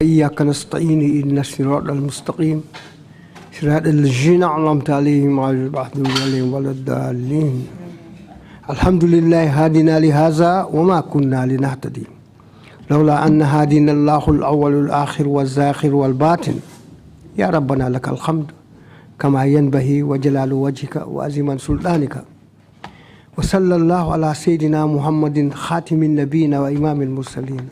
إياك نستعين إن الصراط المستقيم صراط الذين أنعمت عليهم غير المغضوب عليهم ولا الضالين. الحمد لله هادنا لهذا وما كنا لنهتدي لولا أن هادينا الله الأول والآخر والزاخر والباطن. يا ربنا لك الحمد كما ينبغي وجلال وجهك وعظيم سلطانك. وصلى الله على سيدنا محمد خاتم النبيين وإمام المرسلين.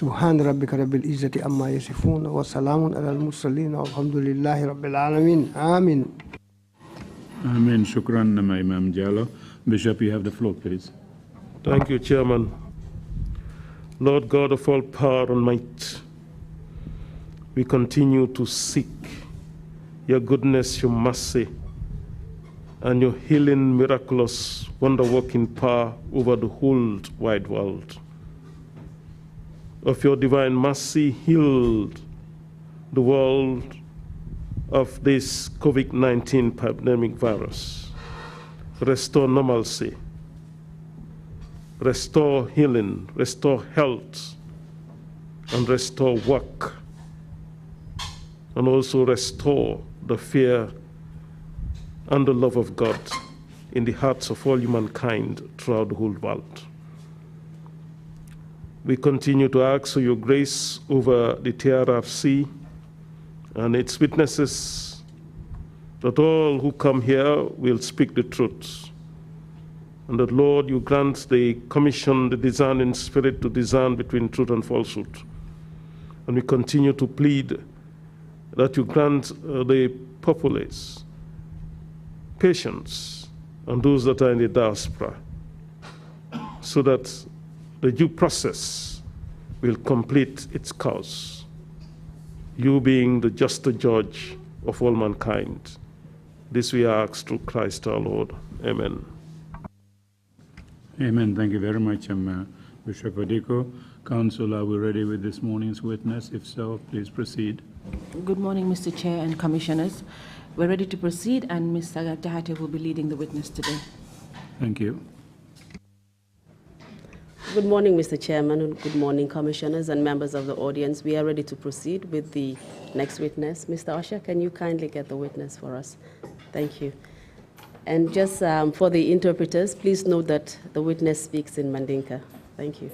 سبحان ربك رب العزة عما يصفون وسلام على المرسلين والحمد لله رب العالمين. آمين. Amen. Shukran, Imam Jallo. Bishop, you have the floor, please. Thank you, Chairman. Lord God of all power and might, we continue to seek your goodness, your mercy, and your healing, miraculous, wonder-working power over the whole wide world. Of your divine mercy, healed the world of this COVID-19 pandemic virus. Restore normalcy, restore healing, restore health, and restore work, and also restore the fear and the love of God in the hearts of all humankind throughout the whole world. We continue to ask for your grace over the TRRC and its witnesses, that all who come here will speak the truth. And that, Lord, you grant the commission, the discerning spirit to discern between truth and falsehood. And we continue to plead that you grant the populace patience and those that are in the diaspora, so that the due process will complete its course, you being the just judge of all mankind. This we ask through Christ our Lord. Amen. Amen. Thank you very much, Bishop Odiko. Council, are we ready with this morning's witness? If so, please proceed. Good morning, Mr. Chair and Commissioners. We're ready to proceed, and Mr. Dahate will be leading the witness today. Thank you. Good morning, Mr. Chairman, and good morning, Commissioners and members of the audience. We are ready to proceed with the next witness. Mr. Usher, can you kindly get the witness for us? Thank you. And just for the interpreters, please note that the witness speaks in Mandinka. Thank you.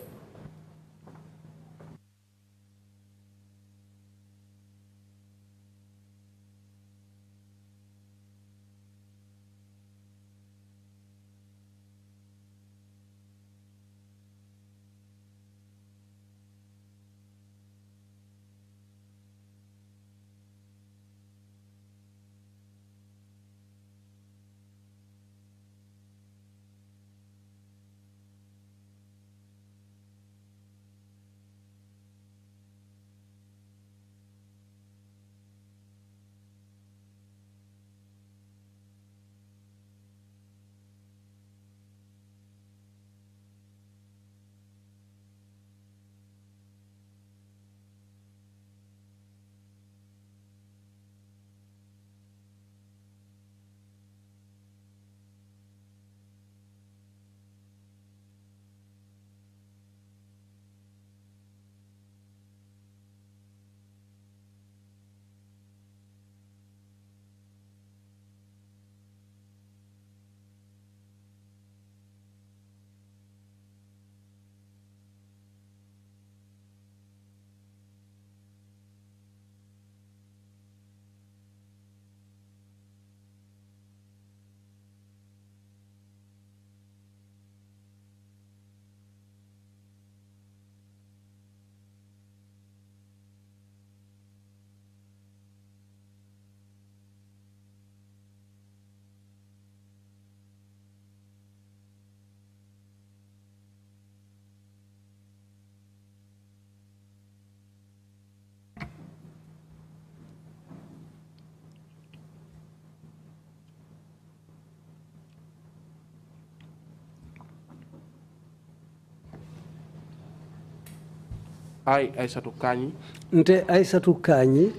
I, Isatou Kanyi, nte Isatou Kanyi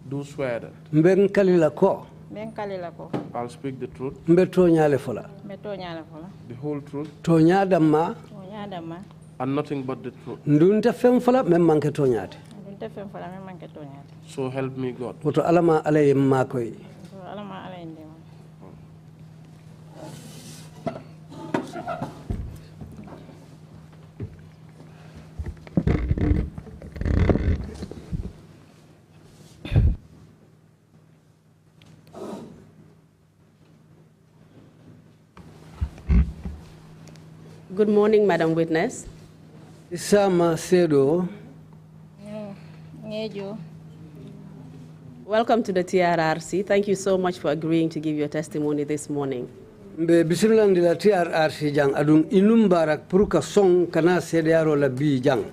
do swear that mben kalila ko I'll speak the truth, mbe toñale fola the whole truth, toña damma and nothing but the truth. ndunta fem fola mem manke toñate So help me God. woto alama alay makoy Good morning, Madam Witness. Isama Sedo. Welcome to the TRRC. Thank you so much for agreeing to give your testimony this morning. Mbe bisimilandi la TRRC jang adun inum barak puruka song kana sedearo la bi jang.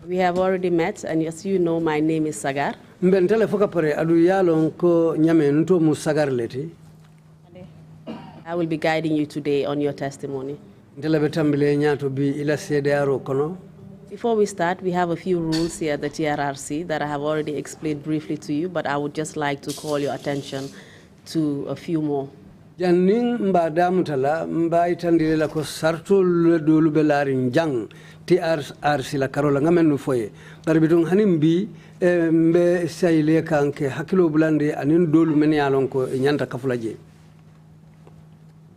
We have already met, and as you know, my name is Sagar. Mbe ntele foka pare adu yalon ko nyame nto mu Sagar leti. I will be guiding you today on your testimony. Ntele betambile nyato bi ila sedearo kono. Before we start, we have a few rules here at the TRRC that I have already explained briefly to you, but I would just like to call your attention to a few more. Janning mba damutala mba itandile la ko sarto le dolu belarin jang TRRC la karola ngamen foye bari bitung hanim bi mbe sayle kanke hakilo bulande anin dolu men yalon ko nyanta kafulaje.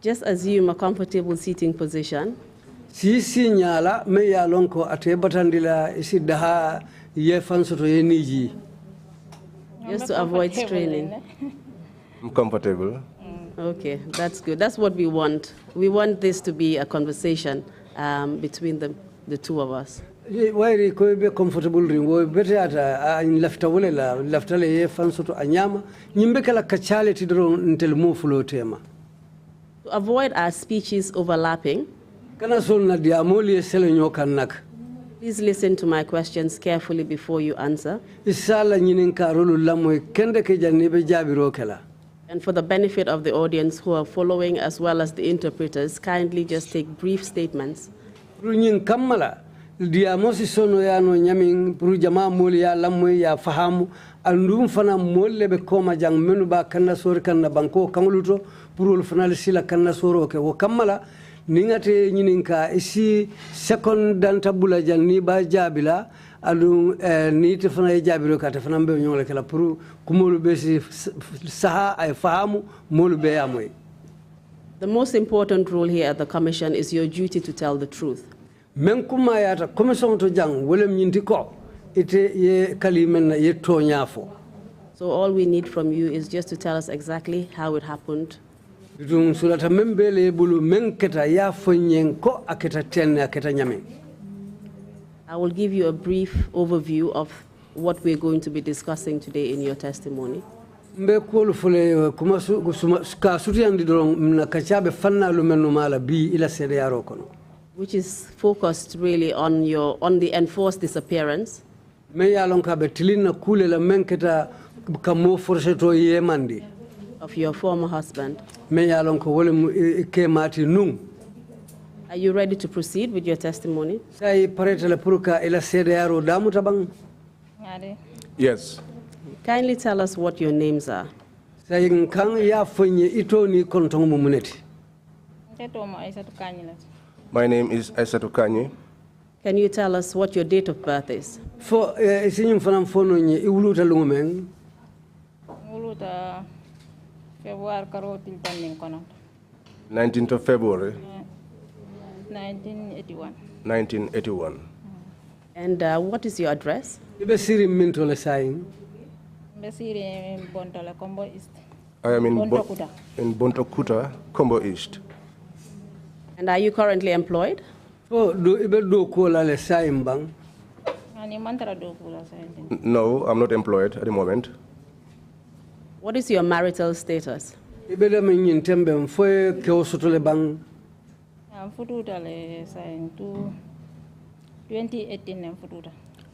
Just assume a comfortable seating position. Si nyala me yalon ko ate batandila isi daha ye fansoto ye niji. Just to avoid straining. I'm comfortable. Okay, that's good. That's what we want. We want this to be a conversation between the two of us. Why ko be comfortable ring wo bete ata in lafta wala la lafta le ye fansoto anyama nyimbe kala kachale tidro ntel mo fulo tema. To avoid our speeches overlapping, Please listen to my questions carefully before you answer. And for the benefit of the audience who are following, as well as the interpreters, kindly just take brief statements. Andum fana molle be koma jang menu ba kanna sor kanna banko kangluto purul fana sila kanna soro ke wo kamala ningate nyininka isi second danta bula janni ba jabila alum ni te fana jabiro ka te fana be nyole kala puru kumolu be si saha ay fahamu molu be amoy. The most important rule here at the commission is your duty to tell the truth. Men kuma yata commission to jang wolem nyinti ko. So all we need from you is just to tell us exactly how it happened. I will give you a brief overview of what we're going to be discussing today in your testimony. Which is focused really on the enforced disappearance of your former husband. Are you ready to proceed with your testimony? Yes. Kindly tell us what your names are. My name is Isatou Kanyi. Can you tell us what your date of birth is? 19th of February. 1981. 1981. And what is your address? I am in Bontokuta, Combo East. And are you currently employed? No, I'm not employed at the moment. What is your marital status? I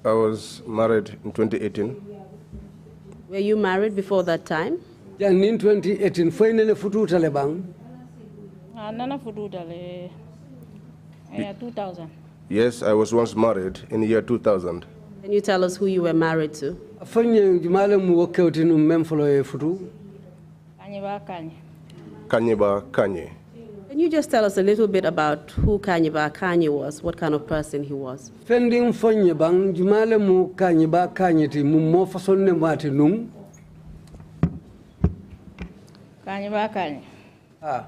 was married in 2018. Were you married before that time? In 2018, 2000. Yes, I was once married in the year 2000. Can you tell us who you were married to? Afanye jumale mu wokewti num memfolo e futu. Kanyi Kanyi. Can you just tell us a little bit about who Kanyi Kanyi was, what kind of person he was? Fending fonye bang jumale mu Kanyi Kanyi ti mu mo fason ne mati num. Kanyi Kanyi. Ah.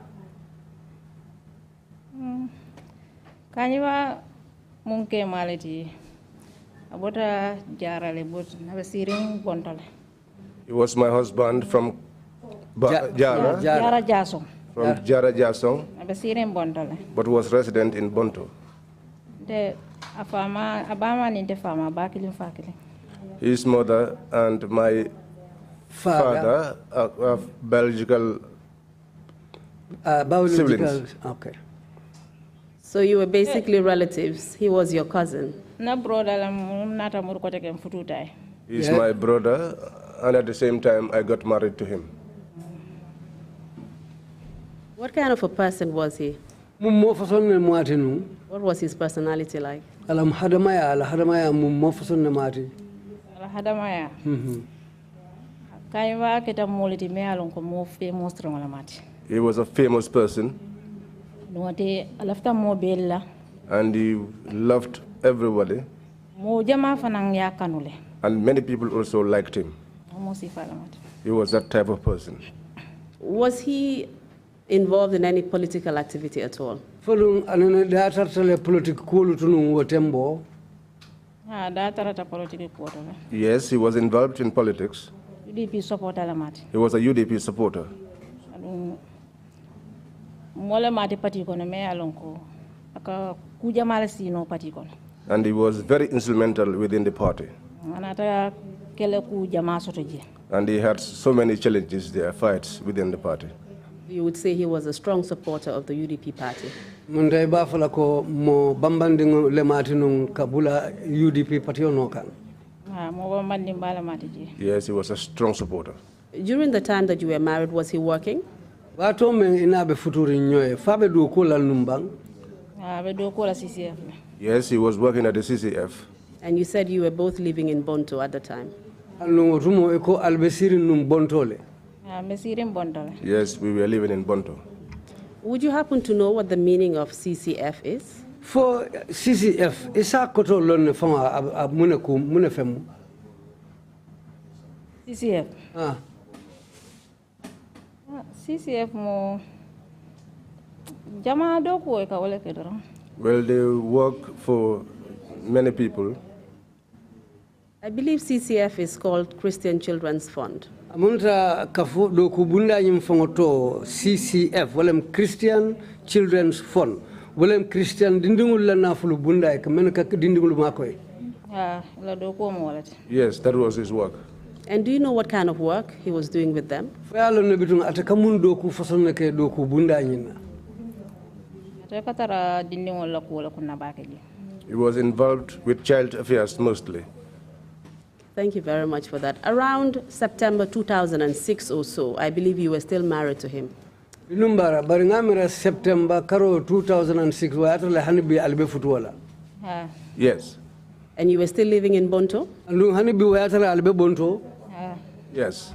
Kanyi mungke maleti. Abota jarale bot nabasiring bontole. He was my husband from Jara. Jara Jasong. From Jara Jasong, Nabasiring bontole. but was resident in Bonto. De afama abama ninte fama bakilin fakilin. His mother and my father are biological siblings. Okay. So you were basically relatives. He was your cousin. Na brother la nata murkote kem fututai. He's my brother, and at the same time, I got married to him. What kind of a person was he? Mo fason ne mati num. What was his personality like? Alam hadamaya mo fason ne mati. Ala hadamaya. Kanyi kita moliti me alon ko mo famous strong mati. He was a famous person, Note alafta mo bella. and he loved everybody, Mo jama fanang ya kanule. and many people also liked him. Mo si fala mati. He was that type of person. Was he involved in any political activity at all? Folum anene data tele politique kulu tunu wotembo. Ha da tarata politiki ko to. Yes, he was involved in politics. UDP supporter la mati. He was a UDP supporter. Mole mati parti kono me alon ko aka kuja mala sino parti kono. And he was very instrumental within the party. Anata kele ku jama soto je. And he had so many challenges there, fights within the party. You would say he was a strong supporter of the UDP party. Munday ba fala ko mo bambandingo le mati num kabula UDP party ono kan. Ha mo bambandi mbala mati je. Yes, he was a strong supporter. During the time that you were married, was he working? Wato men inabe futuri nyoe fabe do ko lal numbang. Ha be do ko la CCF. Yes, he was working at the CCF. And you said you were both living in Bonto at the time. Alno rumo eko albesiri num bontole. Ha me sirim bontole. Yes, we were living in Bonto. Would you happen to know what the meaning of CCF is? For CCF isa koto lon fama mune femu. CCF. Ah. CCF mo jama do ko e ka wala ke doron. Well, they work for many people. I believe CCF is called Christian Children's Fund. Amunta kafu do ku bunda nyim fongoto CCF walem Christian Children's Fund walem Christian dindingul la nafulu bunda e kamen ka dindingul makoy. Ha la do ko mo wala. Yes, that was his work. And do you know what kind of work he was doing with them? Fayalo ne bitung atakamun do ku fason ke do ku bunda nyina. Katara dindingol la ko la kunna baake je. He was involved with child affairs mostly. Thank you very much for that. Around September 2006 or so, I believe you were still married to him. Inumbara baringamira September karo 2006 wa atala hanibi albe futwala. Ha. Yes. And you were still living in Bonto? Andu hanibi wa atala albe bonto. Ha. Yes.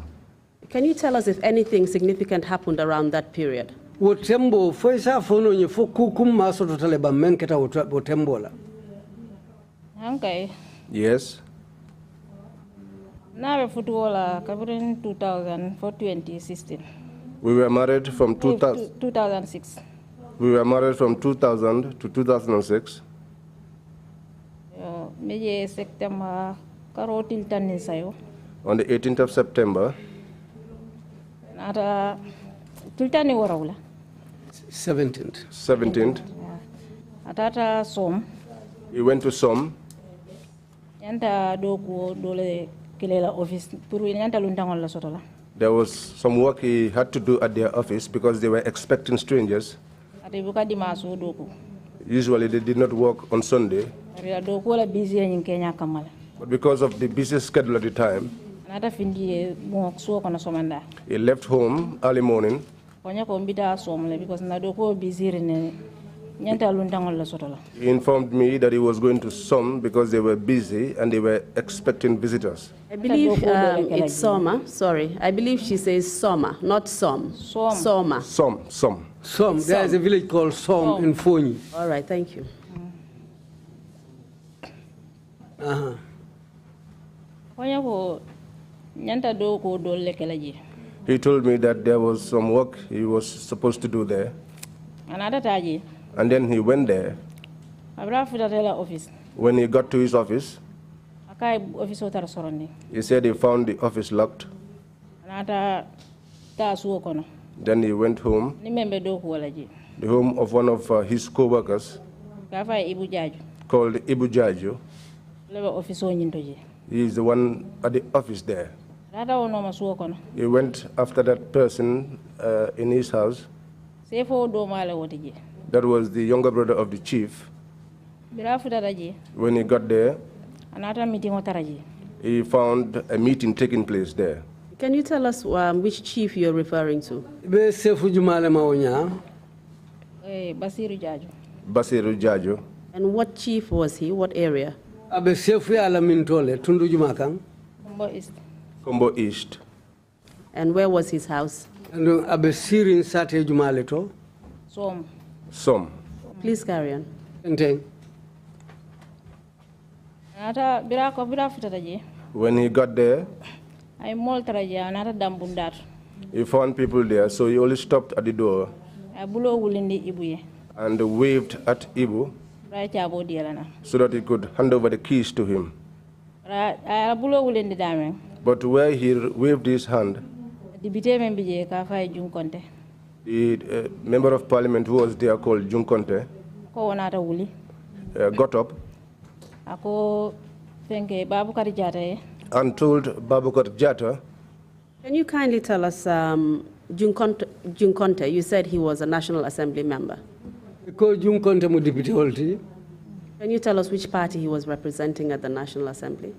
Can you tell us if anything significant happened around that period? Wotembo foisa fono nye fo kukum maso totale ba menketa wotembo la. Hankay. Yes. Na be futuola kabrin 2000 for 2016. We were married from 2006. We were married from 2000 to 2006. Meje September karotil tanin sayo. On the 18th of September. Nata tiltani warawla. 17th. 17th. Atata som. We went to Som. Yanta doku dole kilela office puru yanta luntangol la sotola. There was some work he had to do at their office because they were expecting strangers. Ati buka dimasu doku. Usually they did not work on Sunday. Ria doku la busy in Kenya kamala. But because of the busy schedule at the time, Nata findi mo so kono somanda. he left home early morning Konya ko mbita somle because na doku busy rene Nyanta luntangol la sotola. He informed me that he was going to Som because they were busy and they were expecting visitors. I believe it's Soma. Sorry. I believe she says Soma, not Som. Soma. Som. Som. There is a village called Som in Fonyi. All right, thank you. He told me that there was some work he was supposed to do there. And then he went there. When he got to his office, he said he found the office locked. Then he went home, the home of one of his co-workers called Ibu Jaju. He is the one at the office there. He went after that person in his house. That was the younger brother of the chief. When he got there, he found a meeting taking place there. Can you tell us which chief you're referring to? Basiru Jaju. And what chief was he? What area? Kombo East. And where was his house? Som. Please carry on. When he got there, he found people there, so he only stopped at the door and waved at Ibu so that he could hand over the keys to him. But where he waved his hand, the member of parliament who was there called Junkonte got up and told Babukar Jatta. Can you kindly tell us, Junkonte, you said he was a National Assembly member. Can you tell us which party he was representing at the National Assembly?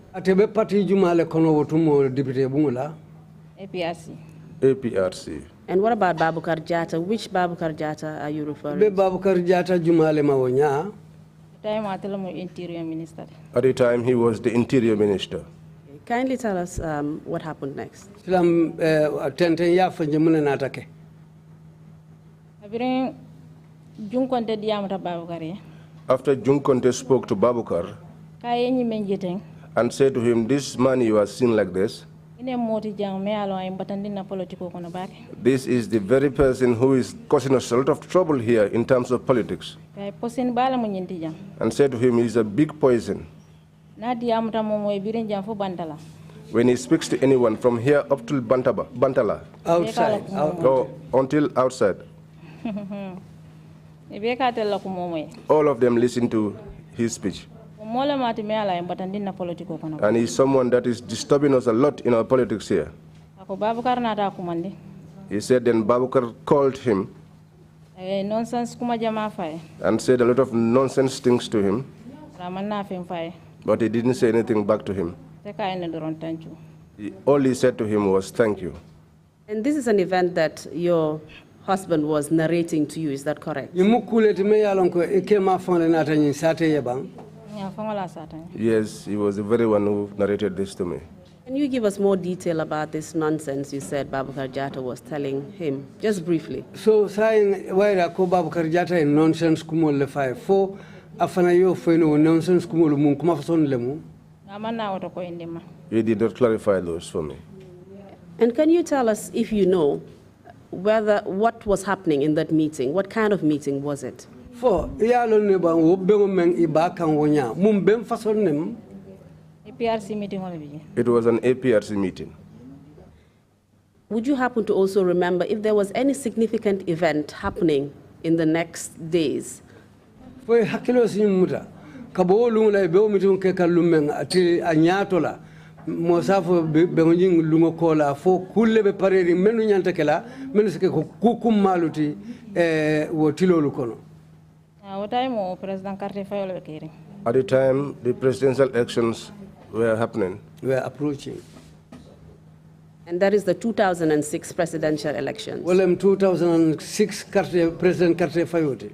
APRC. And what about Babukar Jatta? Which Babukar Jatta are you referring to? Babukar Jatta Jumale Mawonya. Interior Minister. At the time, he was the Interior Minister. Kindly tell us what happened next. After Junkonte spoke to Babukar and said to him, this man you are seen like this, this is the very person who is causing us a lot of trouble here in terms of politics. And said to him, he's a big poison. When he speaks to anyone from here up to Bantala, outside, or until outside, all of them listen to his speech. And he's someone that is disturbing us a lot in our politics here. He said then Babukar called him and said a lot of nonsense things to him, but he didn't say anything back to him. All he said to him was thank you. And this is an event that your husband was narrating to you, is that correct? Yes, he was the very one who narrated this to me. Can you give us more detail about this nonsense you said Babukar Jatta was telling him, just briefly? So, saying why ko Babukar Jatta in nonsense kumol le fay fo afana yo fo no nonsense kumol mun kuma fason lemu. He did not clarify those for me. And can you tell us, if you know, what was happening in that meeting? What kind of meeting was it? For yalo ne ba wo be men iba kan wonya mum ben fason nem. APRC meeting. It was an APRC meeting. Would you happen to also remember if there was any significant event happening in the next days? For hakilo simuta kabo lungula be meeting ke kallumen ati anyatola mosafo be ngin lungo kola fo kulle be pareri menu nyanta kala menu se ko kukum maluti wo tilolu kono. At the time, the presidential elections were happening. We are approaching. And that is the 2006 presidential elections. Well, 2006 President Carte Fayote.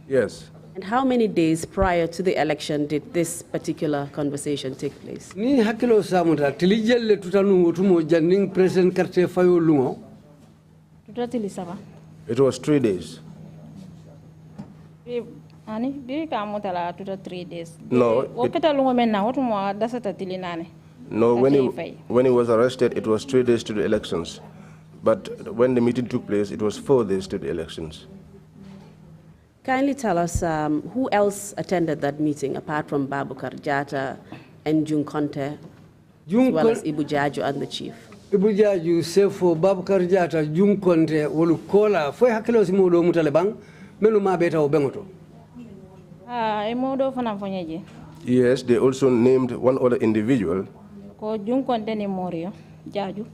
Yes. And how many days prior to the election did this particular conversation take place? Ni hakilo samuta tilijelle tutanu wotumo janning President Karte fayo lungo. Tutatili saba. It was 3 days. Ani biri ka motala tuta 3 days. No. Oketa lungo menna wotumo dasata tili nane. No, when he was arrested, it was 3 days to the elections. But when the meeting took place, it was 4 days to the elections. Kindly tell us who else attended that meeting apart from Babukar Jata and Jung Conte, as well as Ibu Jaju and the chief. Ibu Jaju sefo Babukar Jata Jung Conte wolu kola foi hakilo simodo mutalebang melu mabeta obengoto. Emodo fana fonyeje. Yes, they also named one other individual. Ko Jung Conte ni Morio Jaju.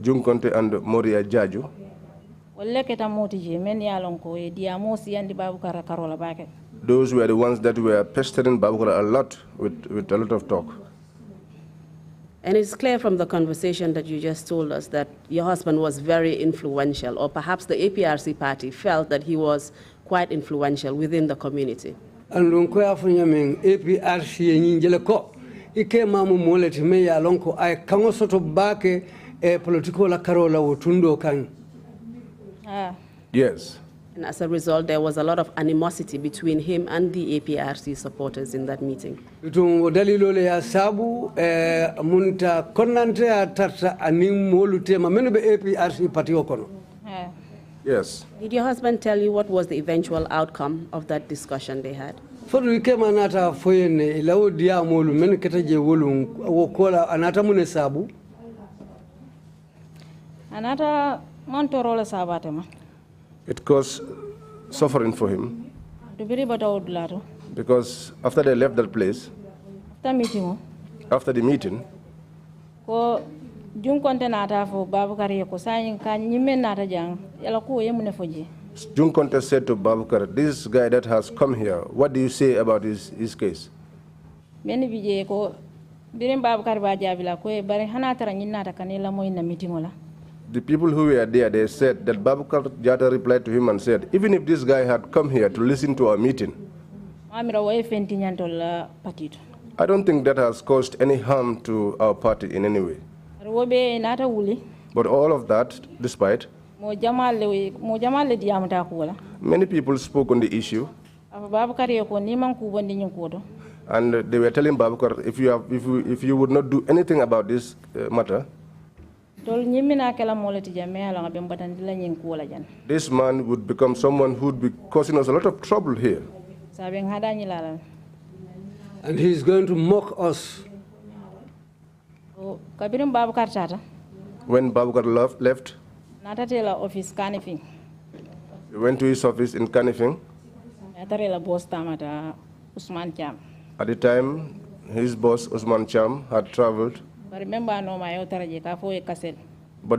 Jung Conte and Moria Jaju. Those were the ones that were pestering Babukar a lot with a lot of talk. And it's clear from the conversation that you just told us that your husband was very influential, or perhaps the APRC party felt that he was quite influential within the community. And APRC njele ko ike mamu moleti me ya lonko ay kango soto bake political la karola wotundo kan. Yes. And as a result, there was a lot of animosity between him and the APRC supporters in that meeting. Dalilole ya sabu munta konante ya tarta anim molutema menu be APRC party okono. Yes. Did your husband tell you what was the eventual outcome of that discussion they had? For we came anata foyene ilawo dia molu menu ketaje wolu wokola anata mune sabu. Anata montorola sabatema. It caused suffering for him. Because after they left that place, after the meeting, Jung Conte said to Babukar, this guy that has come here, what do you say about his case? The people who were there, they said that Babukar Jata replied to him and said, even if this guy had come here to listen to our meeting, I don't think that has caused any harm to our party in any way. But all of that, despite, many people spoke on the issue, and they were telling Babukar, if you would not do anything about this matter, this man would become someone who would be causing us a lot of trouble here. And he's going to mock us. When Babukar left, he went to his office in Kanifing. At the time, his boss, Usman Cham, had traveled. But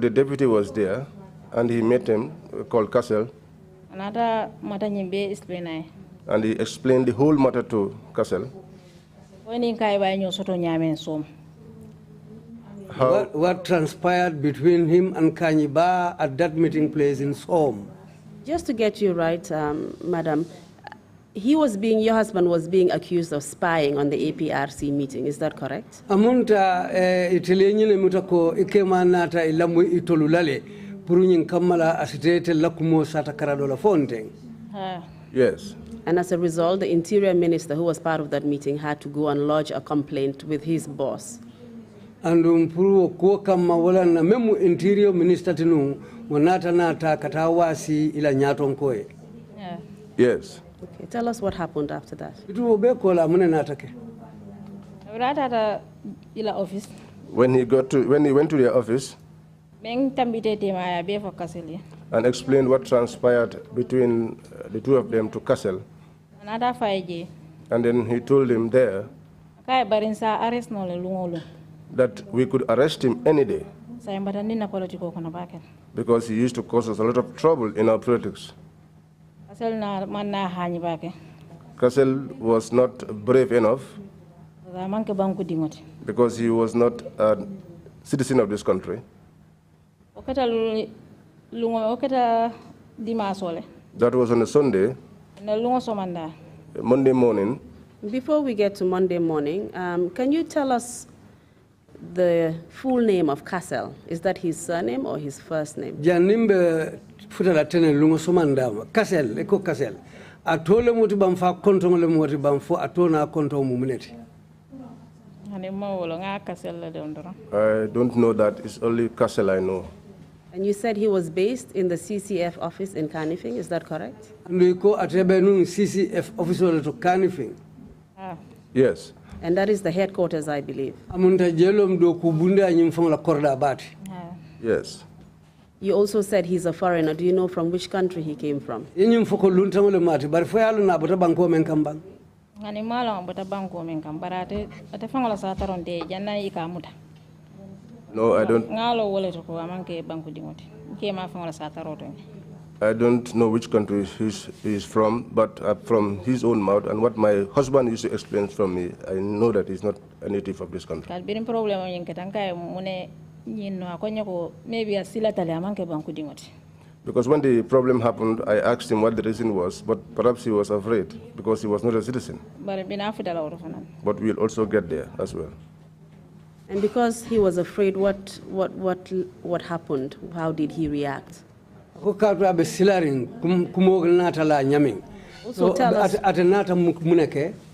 the deputy was there, and he met him, called Kassel, and he explained the whole matter to Kassel. What transpired between him and Kanyi Ba at that meeting place in Som? Just to get you right, Madam, your husband was being accused of spying on the APRC meeting, is that correct? Amunta itilienye mutako ikemanata ilamu itolulale purunyin kamala asitete lakumo sata karadola fonte. Yes. And as a result, the interior minister who was part of that meeting had to go and lodge a complaint with his boss. And puru ko kama wala na memu interior minister tinu wanata nata katawasi ila nyato nkoe. Yes. Okay, tell us what happened after that. When he went to their office and explained what transpired between the two of them to Kassel, and then he told him there that we could arrest him any day because he used to cause us a lot of trouble in our politics. Kassel was not brave enough because he was not a citizen of this country. That was on a Sunday. Monday morning. Before we get to Monday morning, can you tell us the full name of Kassel? Is that his surname or his first name? Janimbe futala tene lungo somanda Kassel eko Kassel. Atole moti bamfa konto le moti bamfo atona konto mumuneti. I don't know that. It's only Kassel I know. And you said he was based in the CCF office in Kanifing, is that correct? Ndiko atebe nun CCF office to Kanifing. Yes. And that is the headquarters, I believe. Amunta jelom do kubunda nyimfong la korda bati. Yes. You also said he's a foreigner. Do you know from which country he came from? Yenyim foko luntamo le mati bar foyalu na bota banko men kambang. Ngani malo bota banko men kambarate ate fangola sa taronde janna ikamuta. No, I don't. Ngalo wole to ko amanke banko dingoti. Ke ma fangola sa taroto. I don't know which country he's from, but from his own mouth and what my husband used to explain from me, I know that he's not a native of this country. Kalbirin problem yin ketanka mune nyino akonye ko maybe asila tale amanke banko dingoti. Because when the problem happened, I asked him what the reason was, but perhaps he was afraid because he was not a citizen. But we'll also get there as well. And because he was afraid, what happened? How did he react? Also tell us,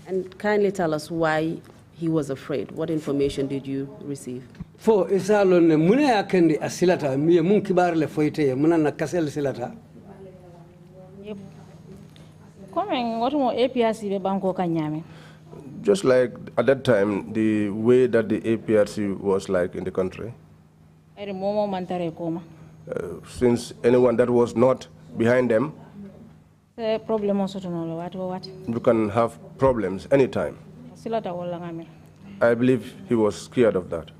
and kindly tell us why he was afraid. What information did you receive? For isalon mune akendi asilata miye mun kibar le foite muna na kasel silata. Just like at that time, the way that the APRC was like in the country. Since anyone that was not behind them, you can have problems anytime. I believe he was scared of that.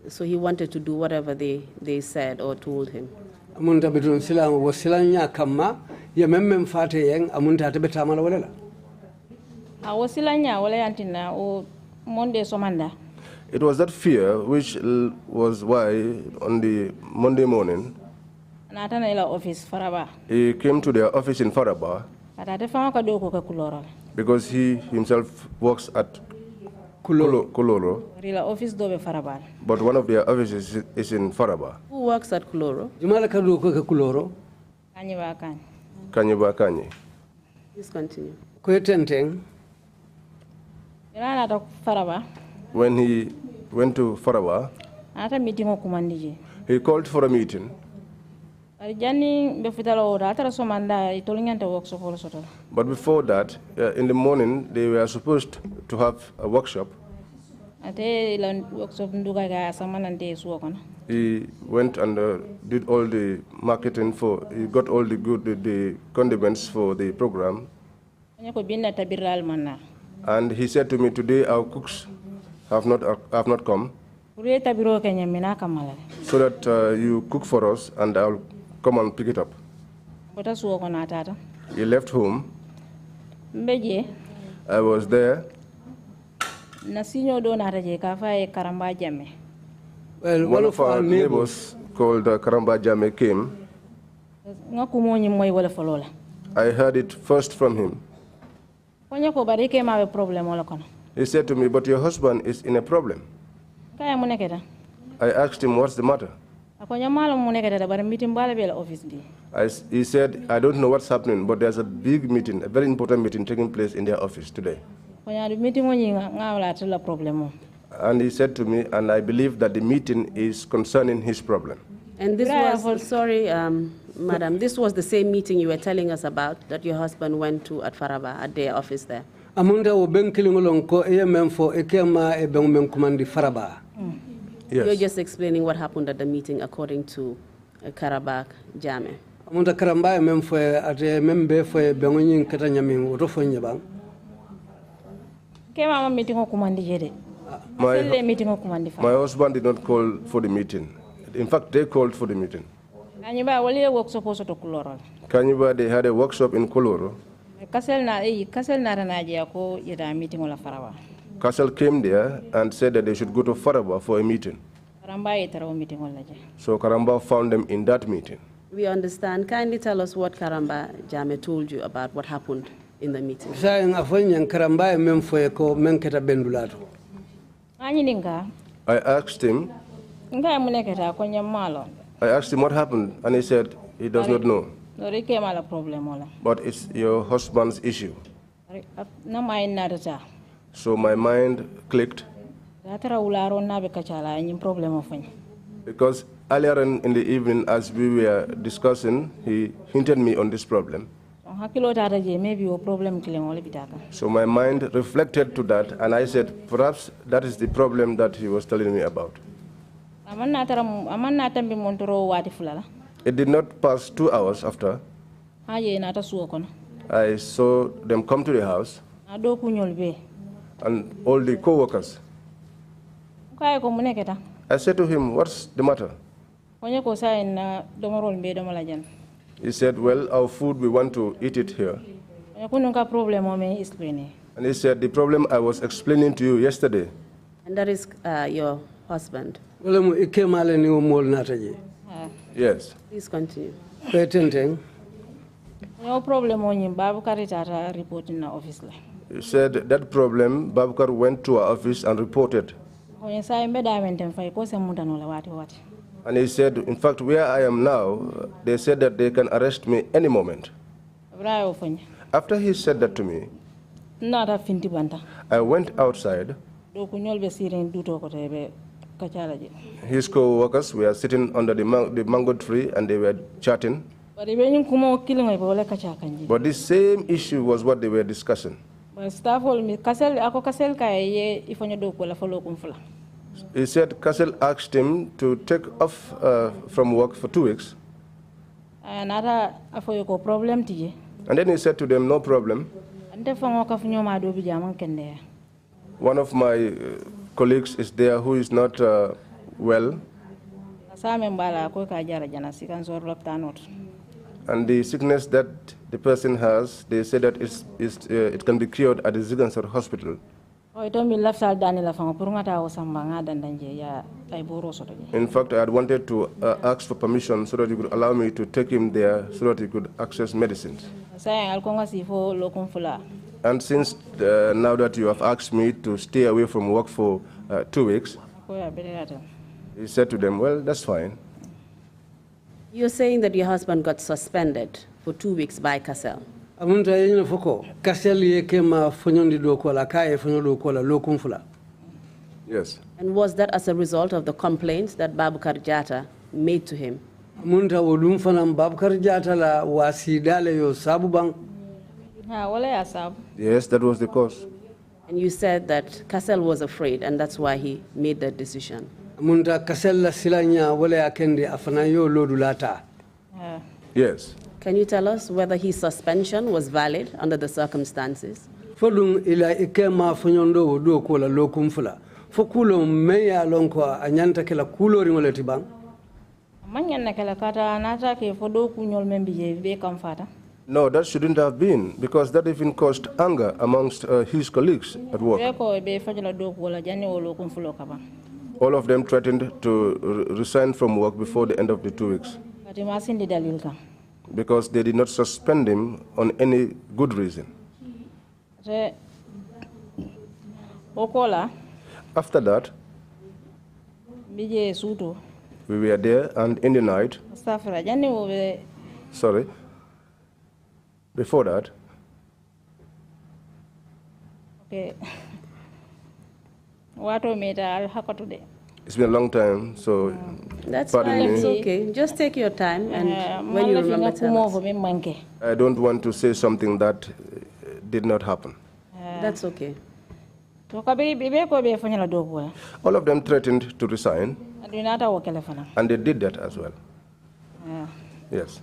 So he wanted to do whatever they said or told him. Amunta bitun sila was silanya kama ya memmem fate yang amunta tebeta mala wala. Awasilanya wala yantina o Monday somanda. It was that fear which was why on the Monday morning he came to their office in Faraba because he himself works at Koloro. But one of their offices is in Faraba. Who works at Koloro? Kanyi Kanyi. Please continue. When he went to Faraba, he called for a meeting. But before that, in the morning, they were supposed to have a workshop. He went and did all the marketing he got all the condiments for the program. And he said to me, today our cooks have not come, so that you cook for us and I'll come and pick it up. He left home. I was there. Well, one of our neighbors called Karamba Jame came. I heard it first from him. He said to me, but your husband is in a problem. I asked him, what's the matter? He said, I don't know what's happening, but there's a big meeting, a very important meeting taking place in their office today. And he said to me, and I believe that the meeting is concerning his problem. And this was, sorry, madam, this was the same meeting you were telling us about that your husband went to at Faraba, at their office there. Yes. You're just explaining what happened at the meeting according to Karabak Jame. My husband did not call for the meeting. In fact, they called for the meeting. Kanyiba, they had a workshop in Koloro. Kassel came there and said that they should go to Faraba for a meeting. So Karamba found them in that meeting. We understand. Kindly tell us what Karamba Jame told you about what happened in the meeting. I asked him what happened, and he said he does not know. But it's your husband's issue. So my mind clicked. Because earlier in the evening, as we were discussing, he hinted me on this problem. So my mind reflected to that, and I said, perhaps that is the problem that he was telling me about. It did not pass 2 hours after. I saw them come to the house, and all the co-workers. I said to him, what's the matter? He said, well, our food, we want to eat it here. And he said, the problem I was explaining to you yesterday. And that is your husband? Yes. Please continue. No problem on him. Babu Karitata reporting na office. He said that problem, Babukar went to our office and reported. And he said, in fact, where I am now, they said that they can arrest me any moment. After he said that to me, I went outside. His co-workers were sitting under the mango tree and they were chatting. But this same issue was what they were discussing. He said Kassel asked him to take off from work for 2 weeks. And then he said to them, no problem. One of my colleagues is there who is not well. And the sickness that the person has, they say that it can be cured at the Zigansar hospital. In fact, I had wanted to ask for permission so that you could allow me to take him there so that he could access medicines. And since now that you have asked me to stay away from work for 2 weeks, he said to them, well, that's fine. You're saying that your husband got suspended for 2 weeks by Kassel. Yes. And was that as a result of the complaints that Babukar Jatta made to him? Yes, that was the cause. And you said that Kassel was afraid, and that's why he made that decision. Yes. Can you tell us whether his suspension was valid under the circumstances? No, that shouldn't have been, because that even caused anger amongst his colleagues at work. All of them threatened to resign from work before the end of the 2 weeks, because they did not suspend him on any good reason. After that, we were there, and in the night, sorry, before that, okay. It's been a long time, so that's pardon fine. me. It's okay. Just take your time, and when you remember, tell us. I don't want to say something that did not happen. That's okay. All of them threatened to resign, and they did that as well. Yes.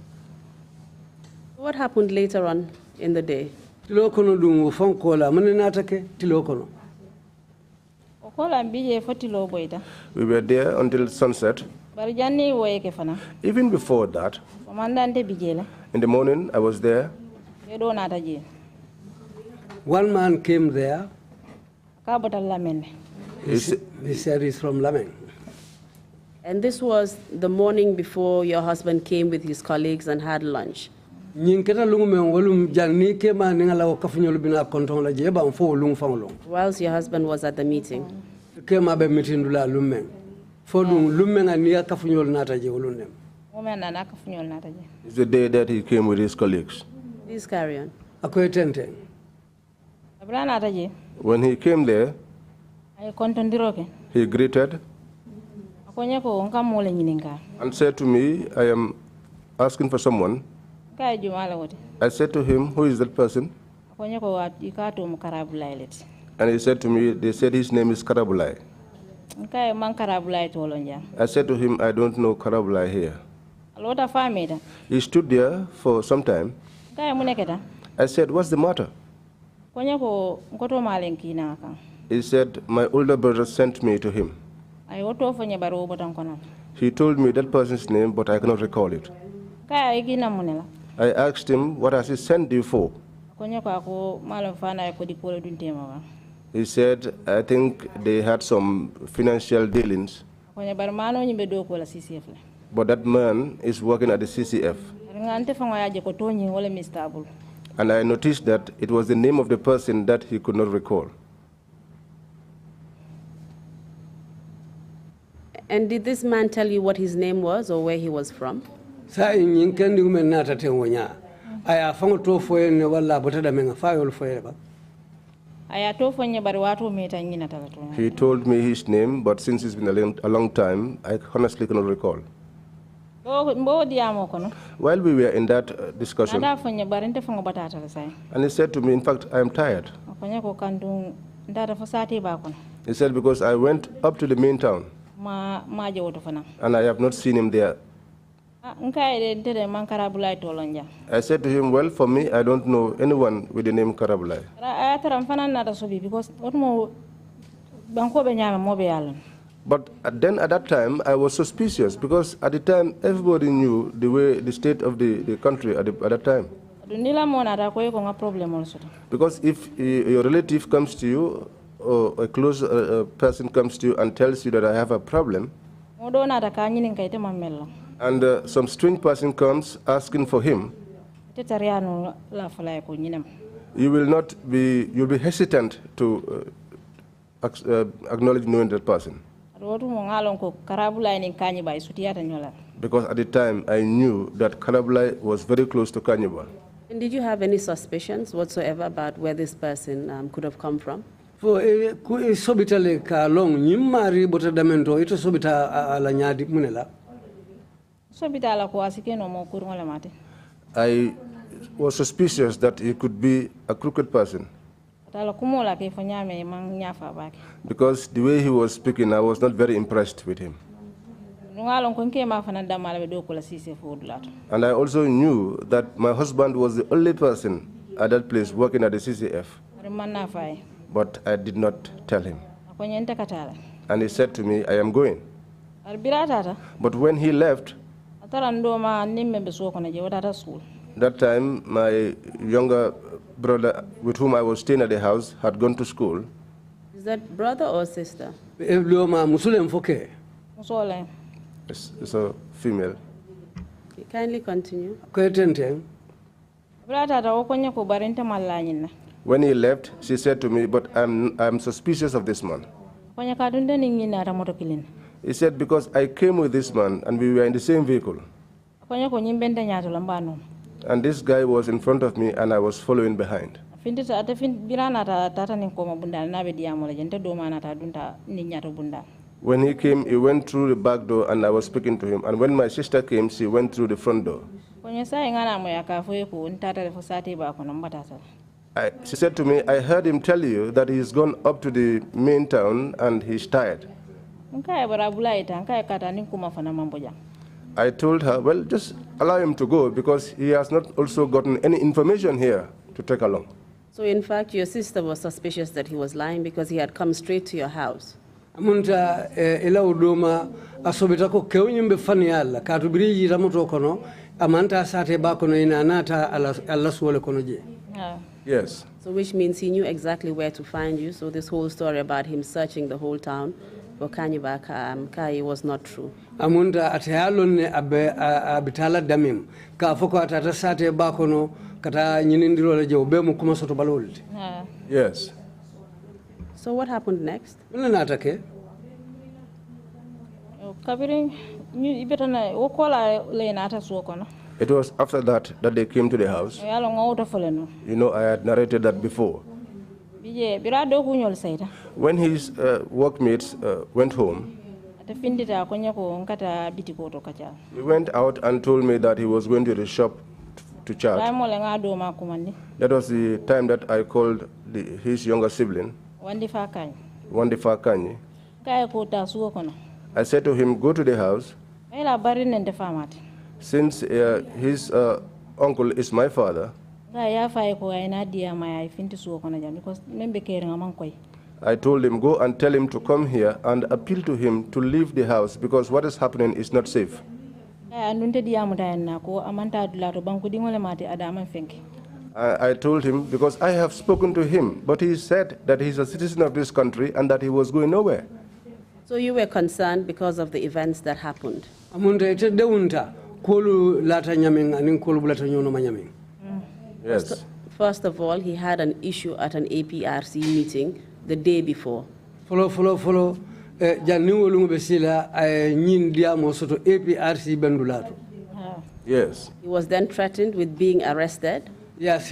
What happened later on in the day? We were there until sunset. Even before that, in the morning, I was there. One man came there. He He said he's from Lameng. And this was the morning before your husband came with his colleagues and had lunch. Whilst your husband was at the meeting. It's the day that he came with his colleagues. Please carry on. When he came there, he greeted and said to me, I am asking for someone. I said to him, who is that person? And he said to me, they said his name is Karabulai. I said to him, I don't know Karabulai here. He stood there for some time. I said, what's the matter? He said, my older brother sent me to him. He told me that person's name, but I cannot recall it. I asked him, what has he sent you for? He said, I think they had some financial dealings. But that man is working at the CCF. And I noticed that it was the name of the person that he could not recall. And did this man tell you what his name was or where he was from? I He told me his name, but since it's been a long time, I honestly cannot recall. While we were in that discussion, and he said to me, in fact, I am tired. He said, because I went up to the main town, and I have not seen him there. I said to him, well, for me, I don't know anyone with the name Karabulai. But then at that time, I was suspicious because at the time, everybody knew the state of the country at that time. Because if your relative comes to you, or a close person comes to you and tells you that I have a problem, and some strange person comes asking for him, you'll be hesitant to acknowledge knowing that person. Because at the time, I knew that Karabulai was very close to Kanyi. And did you have any suspicions whatsoever about where this person could have come from? I was suspicious that he could be a crooked person. Because the way he was speaking, I was not very impressed with him. And I also knew that my husband was the only person at that place working at the CCF. But I did not tell him. And he said to me, I am going. But when he left, that time my younger brother with whom I was staying at the house had gone to school. Is that brother or sister? It's a female. Okay, kindly continue. When he left, she said to me, but I'm suspicious of this man. He said, because I came with this man and we were in the same vehicle. And this guy was in front of me and I was following behind. When he came, he went through the back door and I was speaking to him. And when my sister came, she went through the front door. She said to me, I heard him tell you that he's gone up to the main town and he's tired. I told her, well, just allow him to go because he has not also gotten any information here to take along. So in fact, your sister was suspicious that he was lying because he had come straight to your house. Amunta elawdoma asobitako kewnyimbe fani alla katubiriji ramoto kono amanta sate bakono ina anata alla suwole kono je. Yes. So which means he knew exactly where to find you. So this whole story about him searching the whole town for Kanyi Trrc was not true. Amunda atayalon ne abitala damim ka foko atata sate bakono kata nyinindiro leje obemu kuma soto balolti. Yes. So what happened next? Natake. It was after that they came to the house. You know, I had narrated that before. When his workmates went home, he went out and told me that he was going to the shop to chat. That was the time that I called his younger sibling, Kanyi. I said to him, go to the house. Since his uncle is my father, I told him, go and tell him to come here and appeal to him to leave the house because what is happening is not safe. I told him because I have spoken to him, but he said that he's a citizen of this country and that he was going nowhere. So you were concerned because of the events that happened? Yes. First of all, he had an issue at an APRC meeting the day before. Yes. He was then threatened with being arrested. Yes.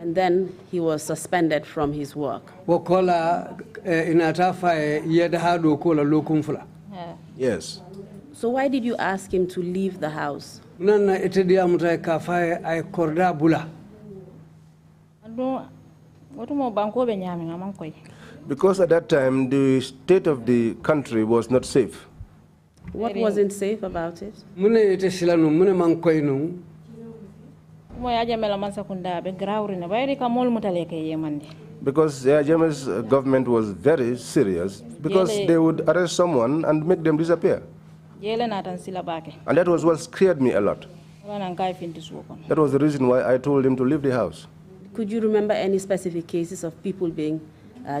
And then he was suspended from his work. Yes. So why did you ask him to leave the house? Because at that time, the state of the country was not safe. What wasn't safe about it? Because Yajame's government was very serious, because they would arrest someone and make them disappear. And that was what scared me a lot. That was the reason why I told him to leave the house. Could you remember any specific cases of people being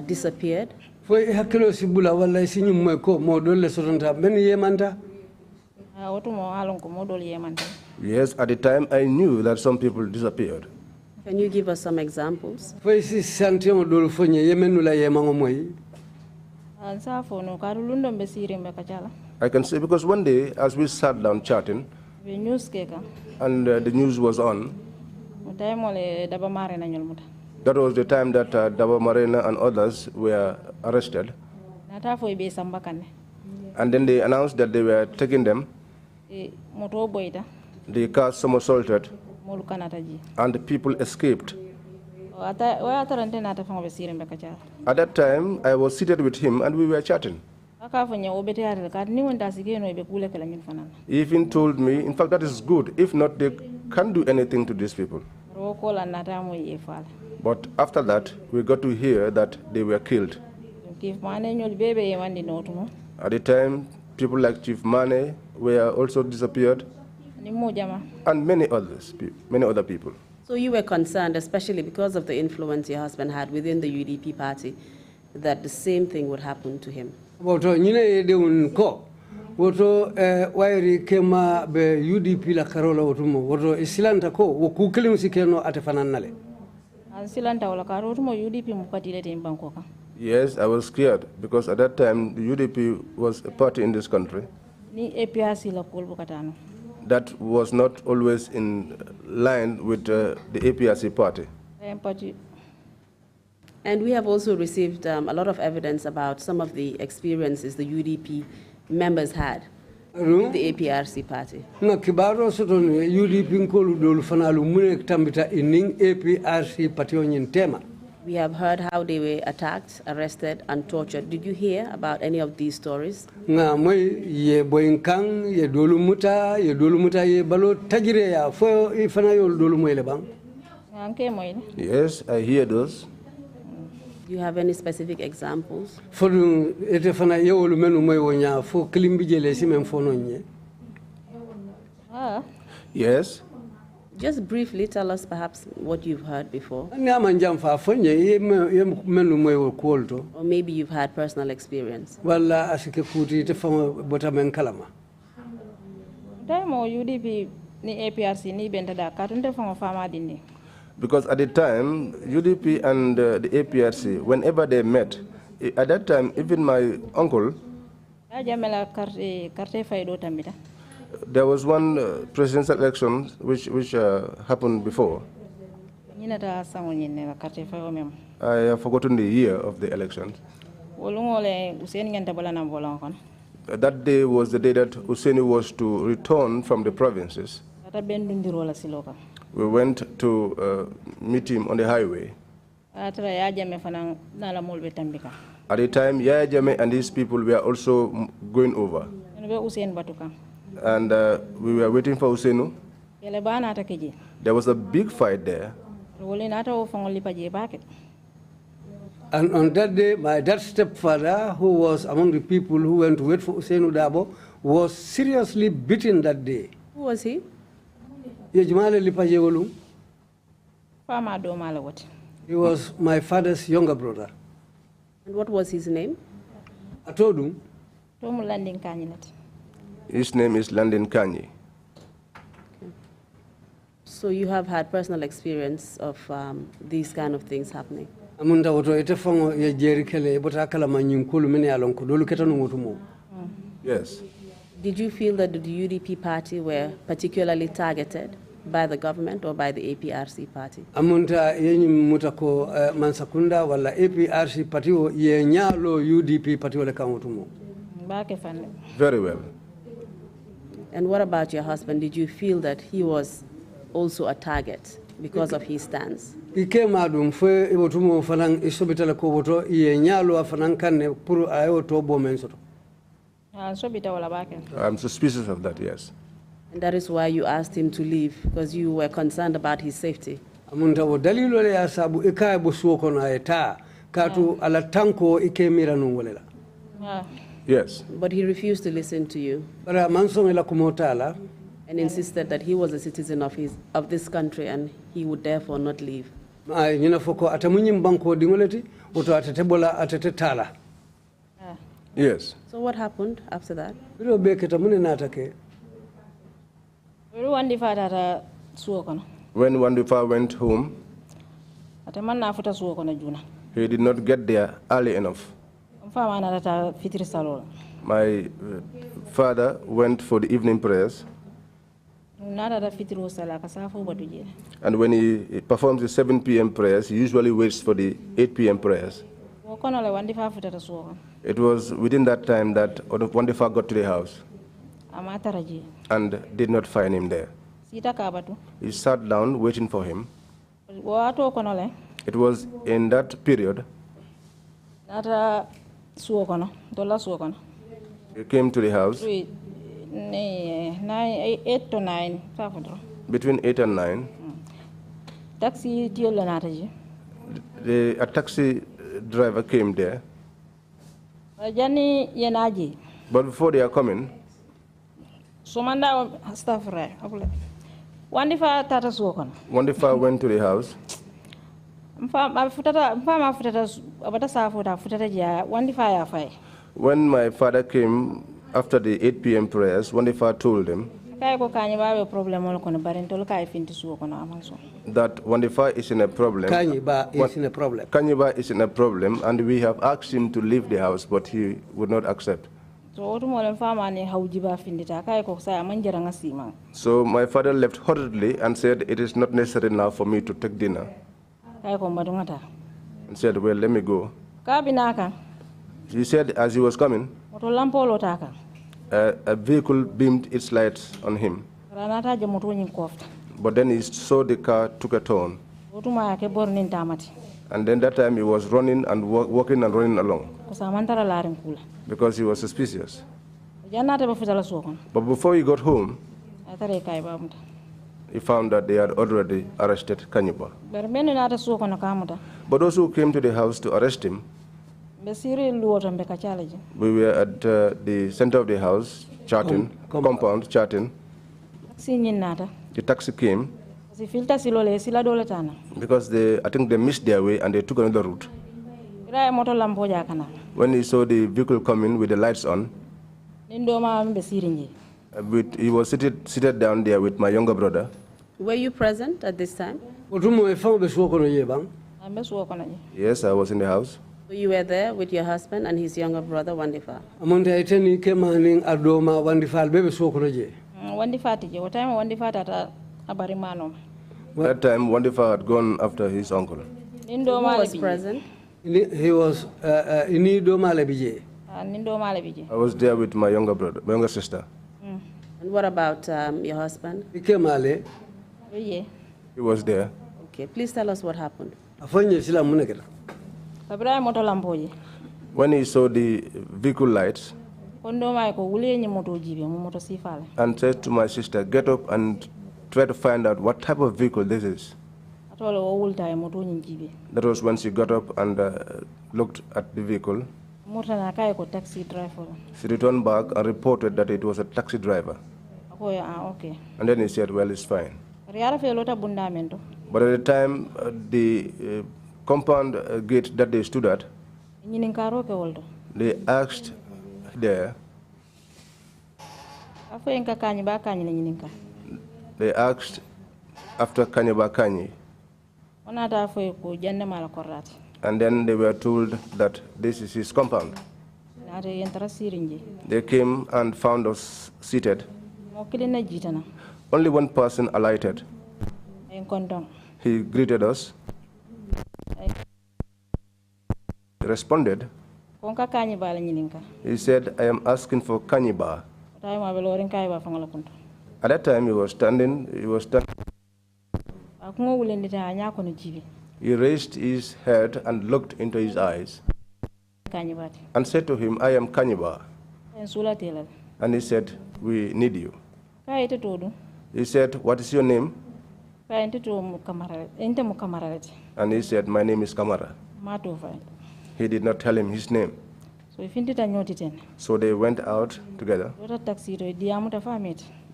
disappeared? Yes, at the time I knew that some people disappeared. Can you give us some examples? I can say because one day as we sat down chatting and the news was on, that was the time that Daba Marina and others were arrested. And then they announced that they were taking them. The car somersaulted and the people escaped. At that time, I was seated with him and we were chatting. He even told me, in fact, that is good. If not, they can't do anything to these people. But after that, we got to hear that they were killed. At the time, people like Chief Mane were also disappeared, and many other people. So you were concerned, especially because of the influence your husband had within the UDP party, that the same thing would happen to him. Wairi kema be UDP la karola otumo woto isilanta ko wokukelim sikeno atefananale. Ansilanta wala karotumo UDP mupatile timbanko ka. Yes, I was scared because at that time the UDP was a party in this country. Ni APRC la kolbu katano. That was not always in line with the APRC party. And we have also received a lot of evidence about some of the experiences the UDP members had with the APRC party. Na kibaro soton UDP nkolu dolu fanalu mune tambita ining APRC party onyentema. We have heard how they were attacked, arrested, and tortured. Did you hear about any of these stories? Nga moy ye boyinkang ye dolu muta ye balo tajire ya fo ifana yol dolu moy le bang. Yes, I hear those. Do you have any specific examples? For ete fana yewolu menu moy wonya fo klimbi jele si mem fo nonye. Yes. Just briefly tell us perhaps what you've heard before. Or maybe you've had personal experience. UDP ni APRC ni benta da katunde fongo fama dindi. Because at the time, UDP and the APRC, whenever they met, at that time, even my uncle, there was one presidential election which happened before. I have forgotten the year of the elections. That day was the day that Hussein was to return from the provinces. We went to meet him on the highway. At the time, Yaya Jammeh and his people were also going over. And we were waiting for Hussein. There was a big fight there. And on that day, my dad's stepfather, who was among the people who went to wait for Usainu Dabo, was seriously beaten that day. Who was he? He was my father's younger brother. And what was his name? I told him. His name is Landin Kanyi. So you have had personal experience of these kind of things happening? Yes. Did you feel that the UDP party were particularly targeted by the government or by the APRC party? Amunta yenyi mutako mansakunda wala APRC party o yenyalo UDP party wala kamutumo. Very well. And what about your husband? Did you feel that he was also a target because of his stance? Ike madum fue ibotumo fanang isobitala ko boto yenyalo afanang kanne puru ayo to bo mensoto. I'm suspicious of that, yes. And that is why you asked him to leave, because you were concerned about his safety. Amunta wo dalilo le asabu ikaye bosuo kono ayeta katu ala tanko ike mira nungolela. Yes. But he refused to listen to you. Bara mansong ila kumotala. And insisted that he was a citizen of this country and he would therefore not leave. Nina foko atamunyim banko dingoleti oto atetebola atetetala. Yes. So what happened after that? When Wandifa went home, he did not get there early enough. My father went for the evening prayers. And when he performs the 7 p.m. prayers, he usually waits for the 8 p.m. prayers. It was within that time that Wandifa got to the house and did not find him there. He sat down waiting for him. It was in that period he came to the house. 8 to 9. Between 8 and 9. A taxi driver came there. But before they are coming, Wandifa went to the house. When my father came after the 8 p.m. prayers, Wandifa told him that Wandifa is in a problem. Kanyiba is in a problem, and we have asked him to leave the house, but he would not accept. So my father left hurriedly and said, "It is not necessary now for me to take dinner." And said, "Well, let me go." He said as he was coming, a vehicle beamed its lights on him. But then he saw the car took a turn. And then that time he was running and walking and running along because he was suspicious. But before he got home, he found that they had already arrested Kanyiba. But those who came to the house to arrest him, we were at the center of the house, chatting, compound, chatting. The taxi came. Because I think they missed their way and they took another route. When he saw the vehicle coming with the lights on, he was seated down there with my younger brother. Were you present at this time? Yes, I was in the house. So you were there with your husband and his younger brother, Wandifa? That time, Wandifa had gone after his uncle. Who was present? He was in I was there with my younger sister. And what about your husband? He was there. Okay, please tell us what happened. When he saw the vehicle lights and said to my sister, get up and try to find out what type of vehicle this is. That was when she got up and looked at the vehicle. She returned back and reported that it was a taxi driver. Okay. And then he said, well, it's fine. But at the time, the compound gate that they stood at, they asked there, they asked after Kanyi. And then they were told that this is his compound. They came and found us seated. Only one person alighted. He greeted us. He responded. He said, I am asking for Kanyi Ba. At that time, he was standing. He raised his head and looked into his eyes and said to him, I am Kanyi Ba. And he said, we need you. He said, what is your name? And he said, my name is Kamara. He did not tell him his name. So they went out together.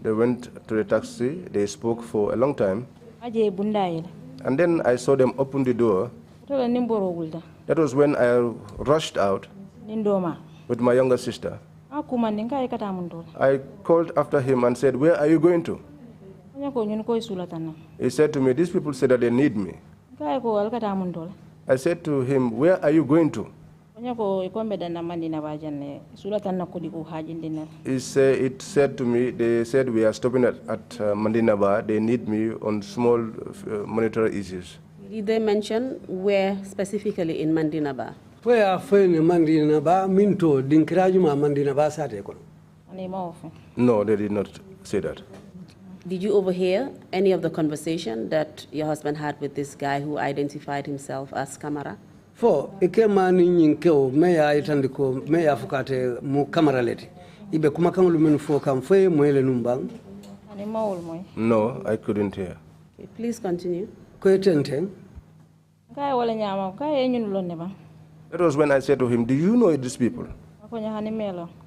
They went to the taxi. They spoke for a long time. And then I saw them open the door. That was when I rushed out with my younger sister. I called after him and said, where are you going to? He said to me, these people said that they need me. I said to him, where are you going to? It said to me, they said we are stopping at Mandinaba. They need me on small monetary issues. Did they mention where specifically in Mandinaba? No, they did not say that. Did you overhear any of the conversation that your husband had with this guy who identified himself as Kamara? Fo ikemani nyinkeo meya itandiko meya fukate mu kamera leti ibe kuma kangulu menu fo kam fe moele numbang. No, I couldn't hear. Okay, please continue. That was when I said to him, do you know these people?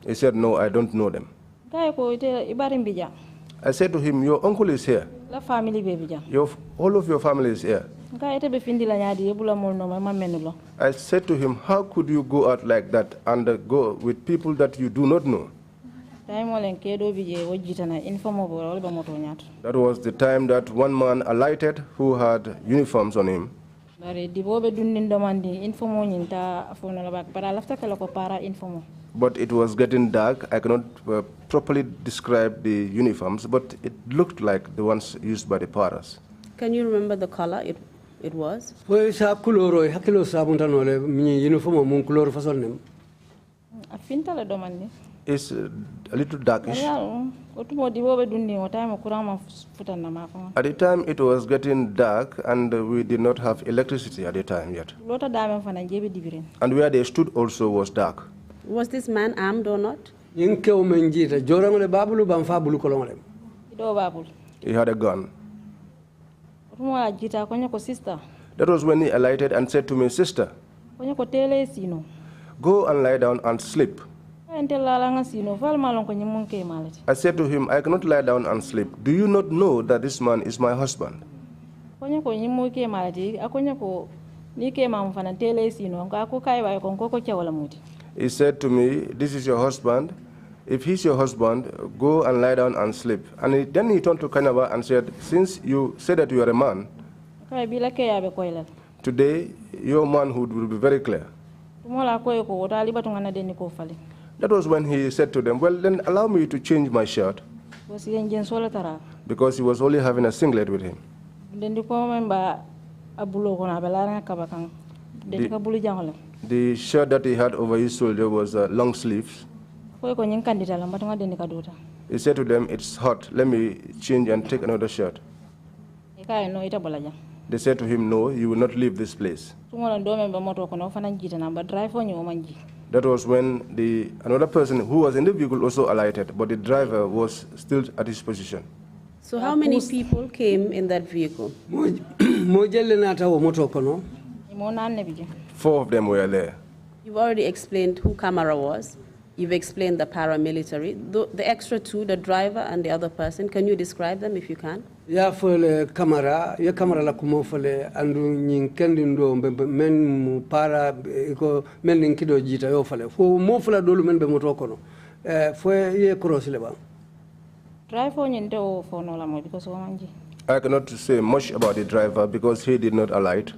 He said, no, I don't know them. I said to him, your uncle is here. All of your family is here. I said to him, how could you go out like that and go with people that you do not know? That was the time that one man alighted who had uniforms on him. But it was getting dark. I cannot properly describe the uniforms, but it looked like the ones used by the paras. Can you remember the color it was? It's a little darkish. At the time, it was getting dark, and we did not have electricity at the time yet. And where they stood also was dark. Was this man armed or not? He had a gun. That was when he alighted and said to me, sister, go and lie down and sleep. I said to him, I cannot lie down and sleep. Do you not know that this man is my husband? Akonya ko nyimo ke malati, akonya ko ni ke mam fana tele sino ko kai wa ko ko chawala muti. He said to me, "This is your husband. If he's your husband, go and lie down and sleep." And then he turned to Kanyaba and said, "Since you said that you are a man, Kai bila ke ya be koila. today your manhood will be very clear." Tumola ko ko tali batunga na deni ko fali. That was when he said to them, "Well, then allow me to change my shirt," because he was only having a singlet with him. The shirt that he had over his shoulder was long sleeves. He said to them, "It's hot, let me change and take another shirt." They said to him, "No, you will not leave this place." That was when another person who was in the vehicle also alighted, but the driver was still at his position. So how many people came in that vehicle? 4 of them were there. You've already explained who Kamara was. You've explained the paramilitary. The extra 2, the driver and the other person, can you describe them if you can? Ya fole Kamara, ya Kamara la kumo fole andu nyinkendi ndo men mu para iko men ninkido jita yo fole. Fo mo fole dolu men be moto kono. Fo ye cross le ba. Driver nyende o fo no la mo because o manji. I cannot say much about the driver because he did not alight.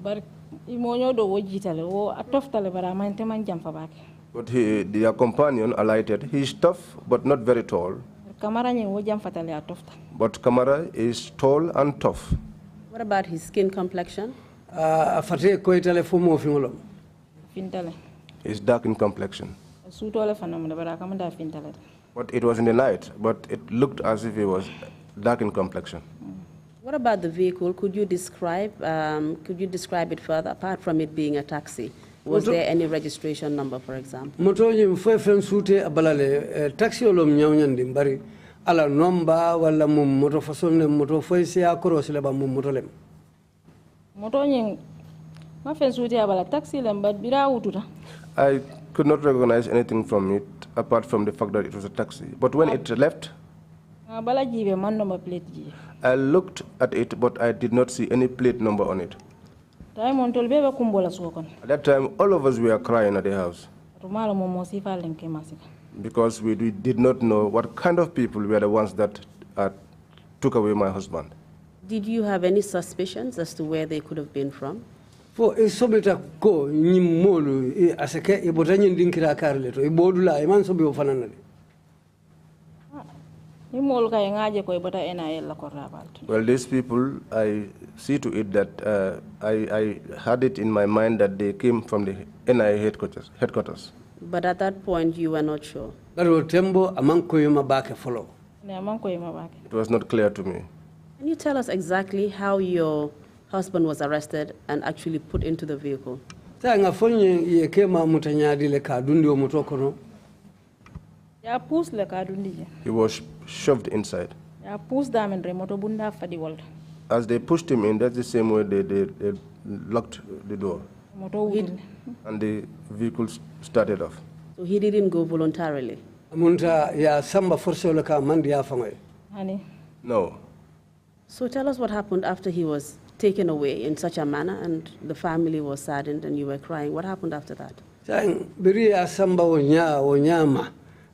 But imonyo do wo jita le wo atofta le bara man te man jam fa bake. But their companion alighted. He is tough, but not very tall. But Kamara is tall and tough. What about his skin complexion? He's dark in complexion. But it was in the night, but it looked as if he was dark in complexion. What about the vehicle? Could you describe it further, apart from it being a taxi? Was there any registration number, for example? Motoji mfefen sute abalale taxi olom nyawnyandi mbari ala nomba wala mum moto fasone moto foisi akoro sile ba mum motolem. Motoji mfefen sute abala taxi lemba bira ututa. I could not recognize anything from it apart from the fact that it was a taxi. But when it left, I looked at it, but I did not see any plate number on it. At that time, all of us were crying at the house because we did not know what kind of people were the ones that took away my husband. Did you have any suspicions as to where they could have been from? For sobeta ko nyimolu asake ibotanyi ndinkira karle to ibodula iman sobi ofanana. Well, these people, I see to it that I had it in my mind that they came from the NIA headquarters. But at that point, you were not sure. It was not clear to me. Can you tell us exactly how your husband was arrested and actually put into the vehicle? He was shoved inside. As they pushed him in, that's the same way they locked the door. And the vehicle started off. So he didn't go voluntarily? No. So tell us what happened after he was taken away in such a manner and the family was saddened and you were crying. What happened after that?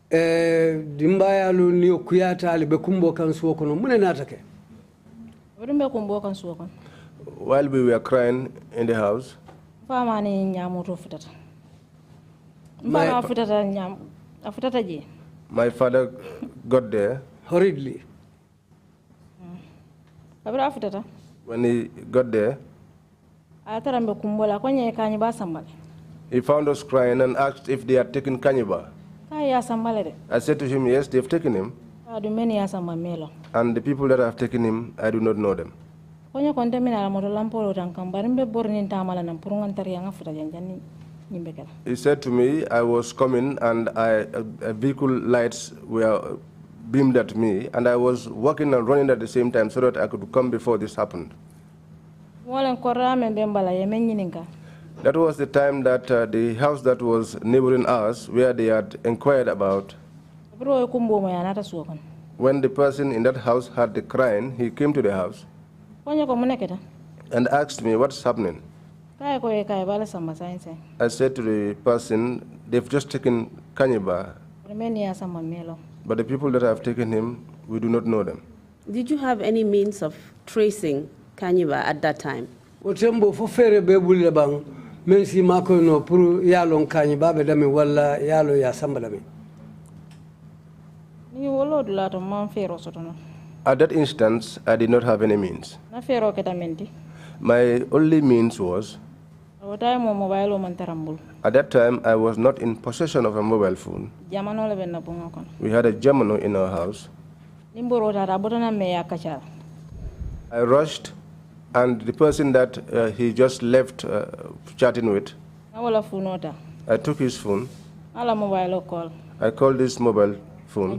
Dimbayalu ni okuyata alibekumbo kansuo kono mune natake. While we were crying in the house, my father got there hurriedly. When he got there, he found us crying and asked if they had taken Kanyiba. I said to him, yes, they've taken him. And the people that have taken him, I do not know them. He said to me, I was coming and vehicle lights were beamed at me and I was walking and running at the same time so that I could come before this happened. That was the time that the house that was neighboring us, where they had inquired about, when the person in that house had the crying, he came to the house. and asked me what's happening. I said to the person, they've just taken Kanyiba, but the people that have taken him, we do not know them. Did you have any means of tracing Kanyiba at that time? Otembo fo fere be bulle bang men si mako no pour yalon Kanyiba be dami wala yalo ya samba dami. At that instance, I did not have any means. My only means was, at that time, I was not in possession of a mobile phone. We had a Germano in our house. I rushed, and the person that he just left chatting with, I took his phone. I called this mobile phone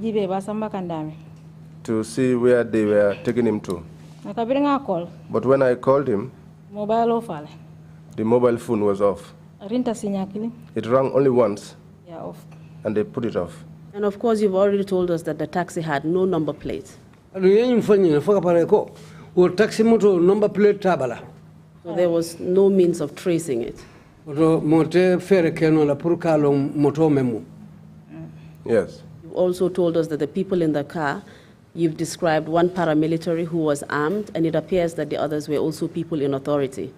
to see where they were taking him to. But when I called him, the mobile phone was off. It rang only once, and they put it off. And of course, you've already told us that the taxi had no number plate. So there was no means of tracing it. Yes. You also told us that the people in the car, you've described one paramilitary who was armed, and it appears that the others were also people in authority.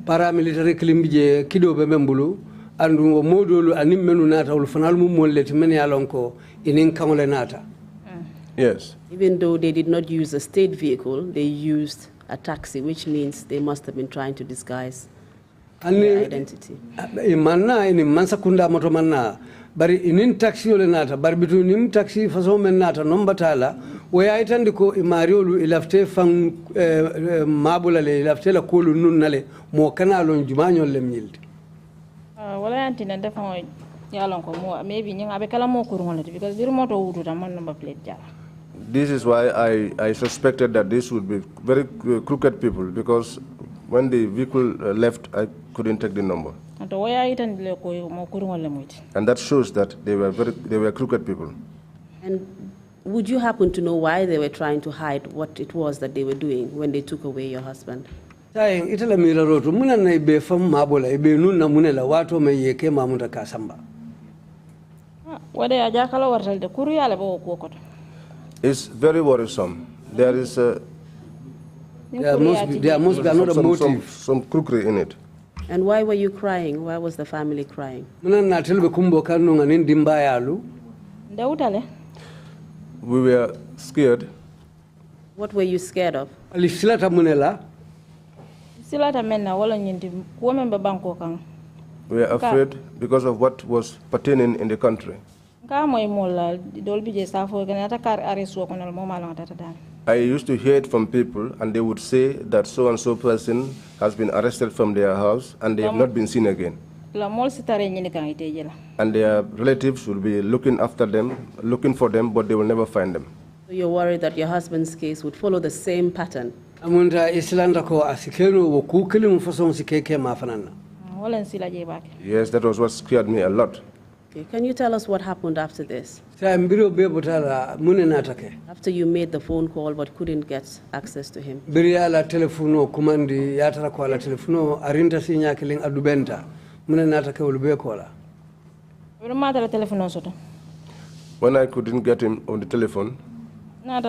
Paramilitary klimbije kido be membulu andu modolu anim menu nata ul fanal mum molleti men yalonko inin kamole nata. Yes. Even though they did not use a state vehicle, they used a taxi, which means they must have been trying to disguise their identity. Manna ini mansakunda moto manna bari inin taxi ole nata bari bitu nim taxi faso men nata nombatala waya itandi ko imariolu ilafte fang mabula le ilafte la kolu nun nale mo kanalo jumanyo lemnyildi wala antina defa yalon ko mo maybe nyanga be kala mo kurungole because bir moto wutu tam number plate jala. This is why I suspected that this would be very crooked people, because when the vehicle left, I couldn't take the number. And that shows that they were crooked people. And would you happen to know why they were trying to hide what it was that they were doing when they took away your husband? Saying itala mira roto muna na ibe fam mabola ibe nunna munela watu me yeke mamuta kasamba. Wade ajakala wartal de kuru yale bo ko ko. It's very worrisome. There is there must be another motive, some crookery in it. And why were you crying? Why was the family crying? We were scared. What were you scared of? We were afraid because of what was pertaining in the country. I used to hear it from people, and they would say that so-and-so person has been arrested from their house, and they have not been seen again. And their relatives will be looking after them, looking for them, but they will never find them. So you're worried that your husband's case would follow the same pattern? Yes, that was what scared me a lot. Okay. Can you tell us what happened after this? After you made the phone call but couldn't get access to him? When I couldn't get him on the telephone, I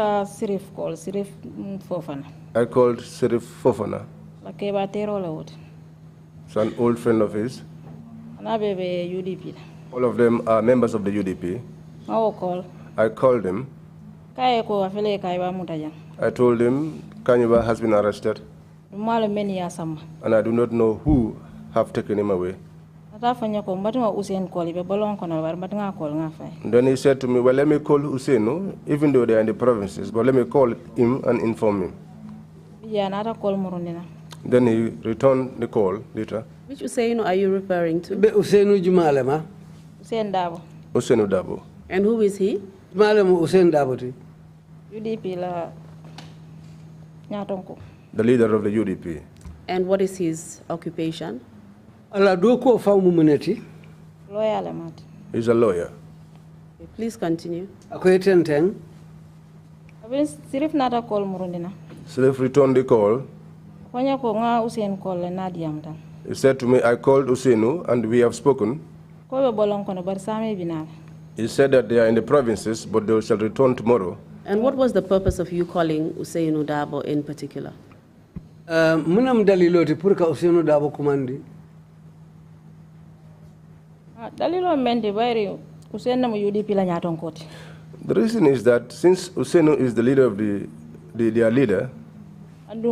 called Sirif Fofana. It's an old friend of his. All of them are members of the UDP. I called him. I told him Kanyiba has been arrested, and I do not know who have taken him away. Then he said to me, well, let me call Usainu, even though they are in the provinces, but let me call him and inform him. Then he returned the call later. Which Usainu are you referring to? Usainu Jumalema. Usainu Dabo. And who is he? Usainu Dabo. UDP la Nyatonko. The leader of the UDP. And what is his occupation? Aladoko Famumuneti. Lawyer. He's a lawyer. Please continue. Sirif nata call murundina. Sirif returned the call. Konya ko nga Usain call le nadiam tan. He said to me, I called Usainu and we have spoken. Ko be bolon kono bar same binal. He said that they are in the provinces, but they shall return tomorrow. And what was the purpose of you calling Usainu Dabo in particular? Munam daliloti purka Usainu Dabo kumandi. Dalilo mende bayri Usain na mo UDP la nyaton koti. The reason is that since Usainu is the leader of their leader, and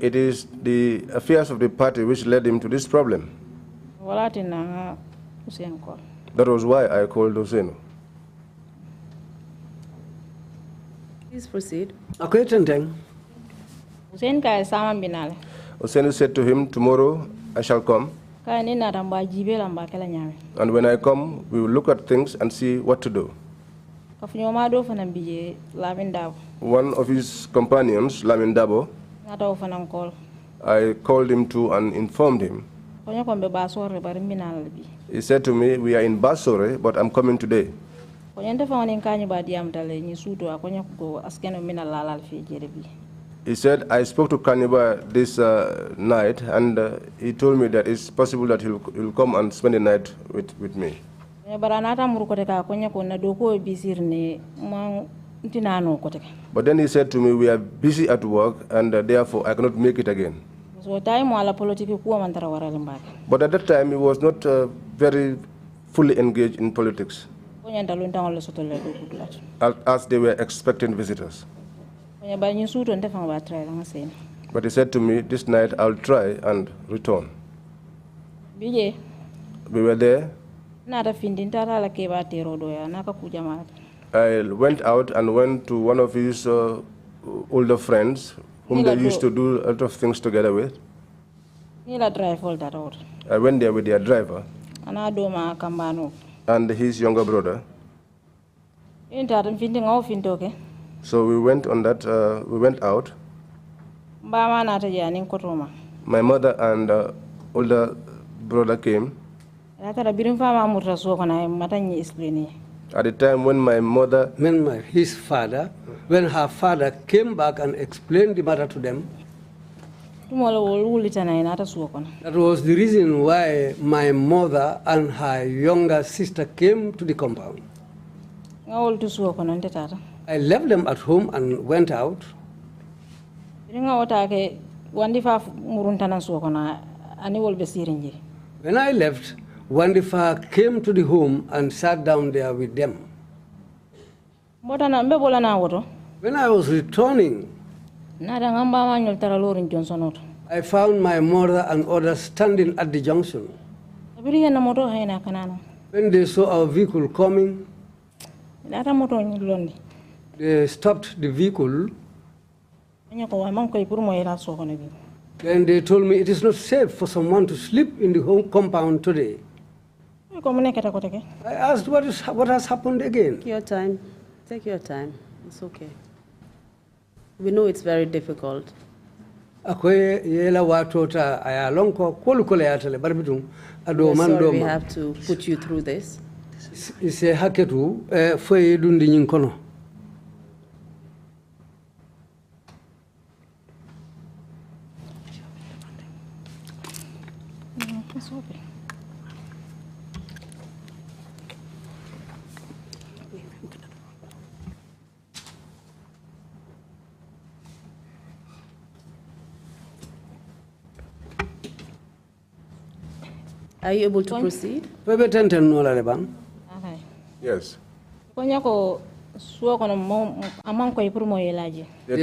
it is the affairs of the party which led him to this problem. That was why I called Usainu. Please proceed. Usainu said to him, tomorrow I shall come. And when I come, we will look at things and see what to do. One of his companions, Lamin Dabo, I called him to and informed him. He said to me, we are in Basore, but I'm coming today. He said, I spoke to Kanyiba this night, and he told me that it's possible that he'll come and spend the night with me. But then he said to me, we are busy at work, and therefore I cannot make it again. But at that time, he was not very fully engaged in politics, as they were expecting visitors. But he said to me, this night I'll try and return. We were there. I went out and went to one of his older friends, whom they used to do a lot of things together with. I went there with their driver and his younger brother. So we went on that. We went out. My mother and older brother came. At the time when when her father came back and explained the matter to them, that was the reason why my mother and her younger sister came to the compound. I left them at home and went out. When I left, Wandifa came to the home and sat down there with them. When I was returning, I found my mother and others standing at the junction. When they saw our vehicle coming, they stopped the vehicle. Then they told me it is not safe for someone to sleep in the home compound today. I asked, what has happened again? Take your time. Take your time. It's okay. We know it's very difficult. We're sorry we have to put you through this. It's okay. Are you able to proceed? Yes. They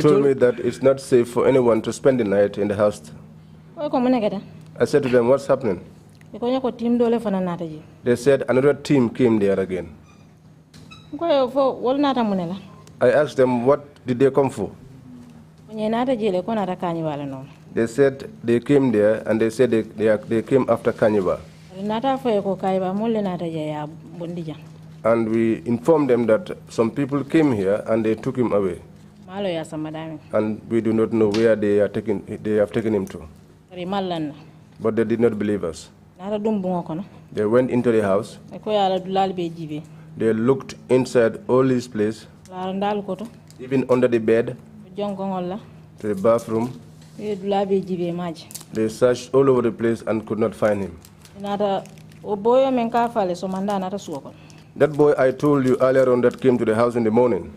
told me that it's not safe for anyone to spend the night in the house. I said to them, what's happening? They said another team came there again. I asked them, what did they come for? They said they came there and they said they came after Kanyiba. And we informed them that some people came here and they took him away. And we do not know where they have taken him to. But they did not believe us. They went into the house They looked inside all his place, even under the bed, to the bathroom. They searched all over the place and could not find him. That boy I told you earlier on that came to the house in the morning,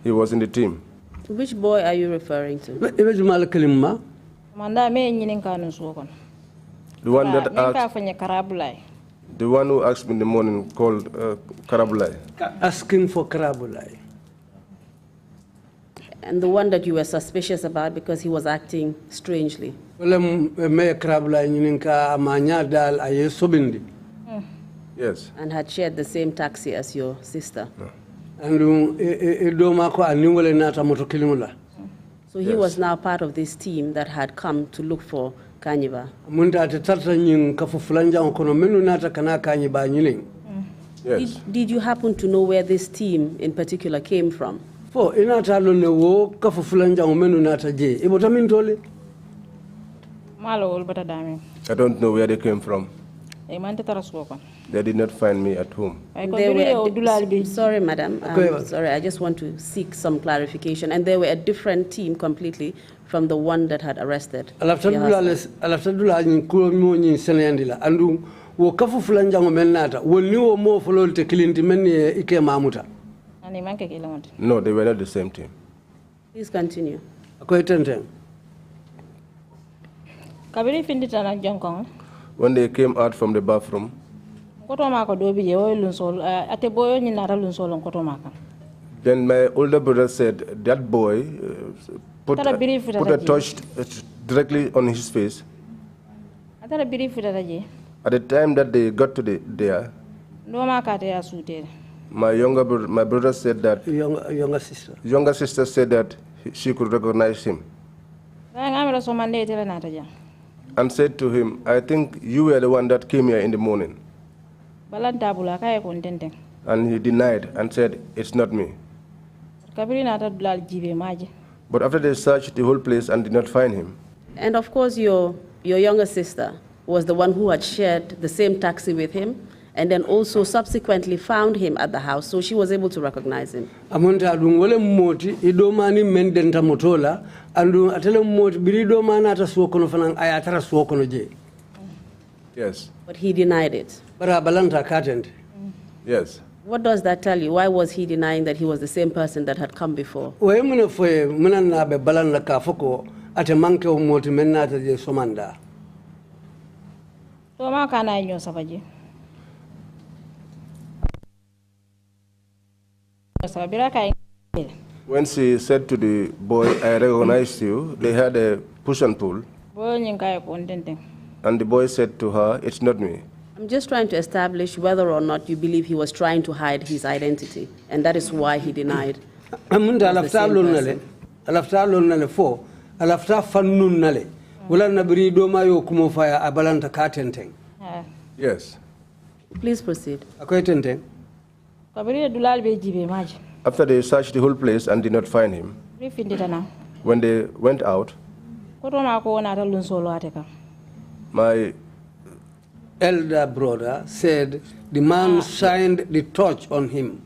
he was in the team. Which boy are you referring to? The one that asked, the one who asked me in the morning called Karabulai. Asking for Karabulai. And the one that you were suspicious about because he was acting strangely. Yes. And had shared the same taxi as your sister. No. So he was now part of this team that had come to look for Kanyiba. Yes. Did you happen to know where this team in particular came from? I don't know where they came from. They did not find me at home. Sorry, madam. Sorry, I just want to seek some clarification. And they were a different team completely from the one that had arrested your husband. No, they were not the same team. Please continue. When they came out from the bathroom, then my older brother said that boy put a touch directly on his face. At the time that they got to there, my brother said that younger sister said that she could recognize him. And said to him, I think you were the one that came here in the morning. And he denied and said, it's not me. But after they searched the whole place and did not find him. And of course, your younger sister was the one who had shared the same taxi with him and then also subsequently found him at the house, so she was able to recognize him. Yes. But he denied it. Yes. What does that tell you? Why was he denying that he was the same person that had come before? When she said to the boy, I recognized you, they had a push and pull. And the boy said to her, it's not me. I'm just trying to establish whether or not you believe he was trying to hide his identity, and that is why he denied. Yes. Please proceed. After they searched the whole place and did not find him, when they went out, my elder brother said the man shined the torch on him.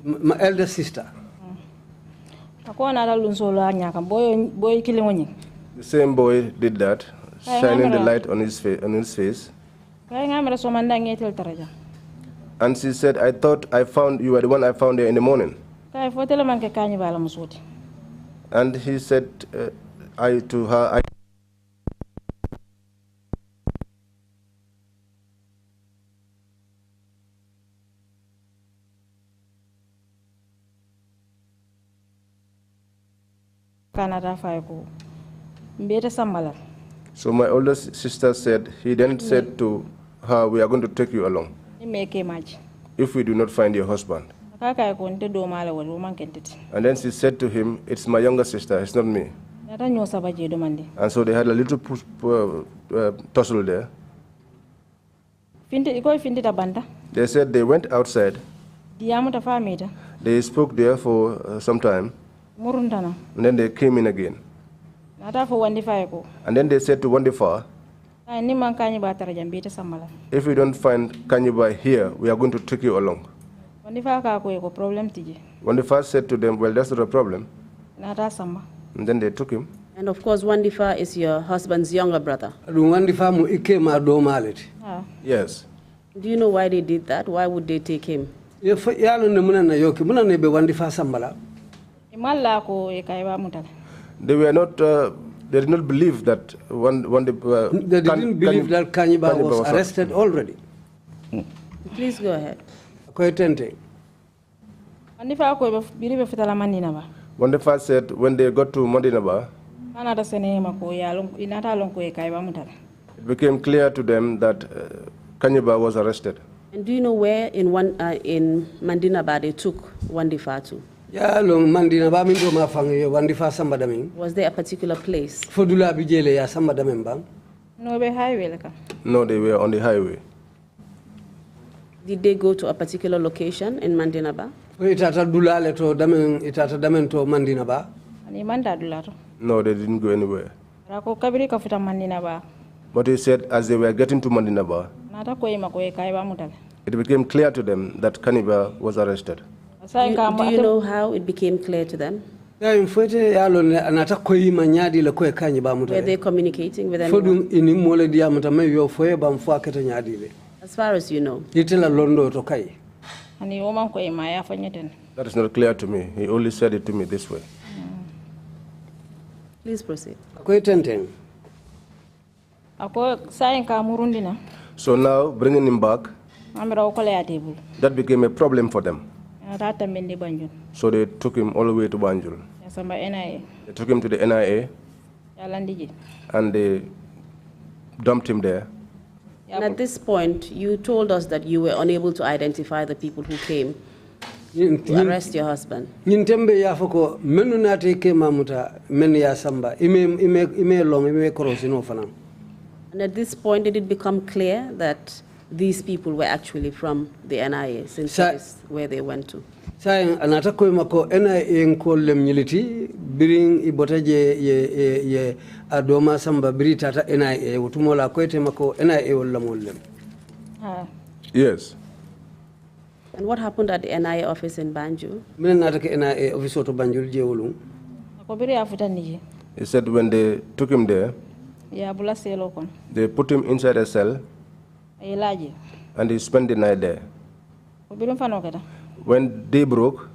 My elder sister. The same boy did that, shining the light on his face. And she said, I thought you were the one I found there in the morning. And he said to her, So my older sister said, he then said to her, we are going to take you along if we do not find your husband. And then she said to him, it's my younger sister, it's not me. And so they had a little tussle there. They said they went outside. They spoke there for some time. And then they came in again. And then they said to Wandifa, If we don't find Kanyi here, we are going to take you along. When the first said to them, well, that's not a problem, and then they took him. And of course, Wandifa is your husband's younger brother. Yes. Do you know why they did that? Why would they take him? They did not believe that they didn't believe that Kanyi was arrested already. Please go ahead. Wandifa said when they got to Mandinaba, it became clear to them that Kanyi was arrested. And do you know where in Mandinaba they took Wandifa to? Was there a particular place? No, they were on the highway. Did they go to a particular location in Mandinaba? No, they didn't go anywhere. But he said as they were getting to Mandinaba, it became clear to them that Kanyi was arrested. Do you know how it became clear to them? Were they communicating with anyone? As far as you know. That is not clear to me. He only said it to me this way. Please proceed. So now, bringing him back, that became a problem for them. So they took him all the way to Banjul. They took him to the NIA and they dumped him there. And at this point, you told us that you were unable to identify the people who came to arrest your husband. And at this point, did it become clear that these people were actually from the NIA, since that is where they went to? Anata ko mako NIA ko lem nyiliti biring ibotaje ye adoma samba biri tata NIA utumola ko ete mako NIA wala mollem. Yes. And what happened at the NIA office in Banjul? Minen nata ke NIA office to Banjul jewulung. He said when they took him there, they put him inside a cell and he spent the night there. When day broke,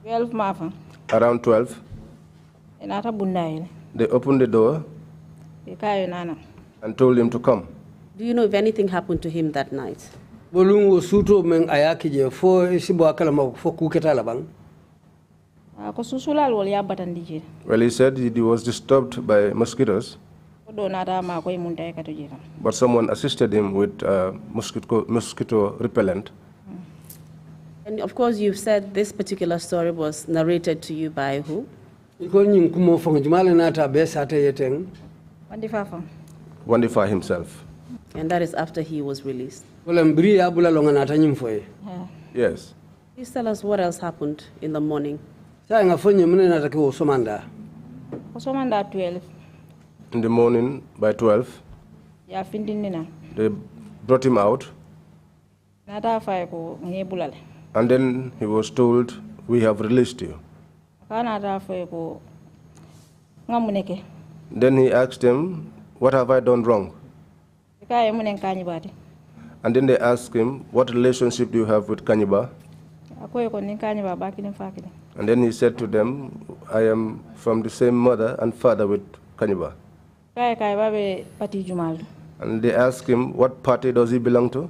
around 12, they opened the door and told him to come. Do you know if anything happened to him that night? Well, he said he was disturbed by mosquitoes, but someone assisted him with mosquito repellent. And of course, you've said this particular story was narrated to you by who? Wandifa himself. And that is after he was released. Yes. Please tell us what else happened in the morning. In the morning, by 12, they brought him out. And then he was told, we have released you. Then he asked him, what have I done wrong? And then they asked him, what relationship do you have with Kanyi? And then he said to them, I am from the same mother and father with Kanyi. And they asked him, what party does he belong to?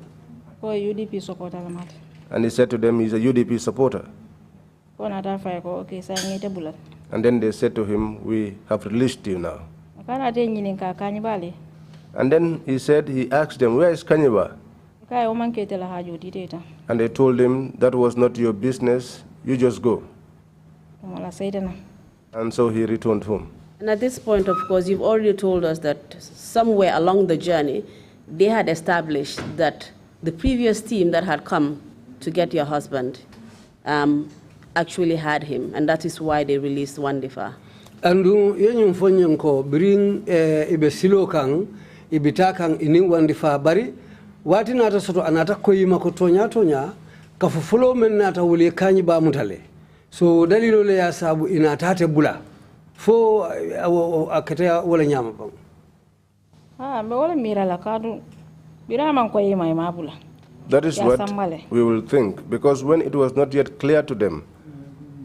And he said to them, he's a UDP supporter. And then they said to him, we have released you now. And then he said, he asked them, where is Kanyi? And they told him, that was not your business, you just go. And so he returned home. And at this point, of course, you've already told us that somewhere along the journey, they had established that the previous team that had come to get your husband actually had him, and that is why they released Wandifa. Andu yenyum fonyen ko bring ibe silo kang ibita kan ini wandi fa bari wati nata soto anata koyima ko tonya kafu fulo men nata wuli kanyi ba mutale so dalilo le ya sabu ina tate bula fo akata wala nyama bang me wala mira la kadu bira man koyima ma bula. That is what we will think, because when it was not yet clear to them,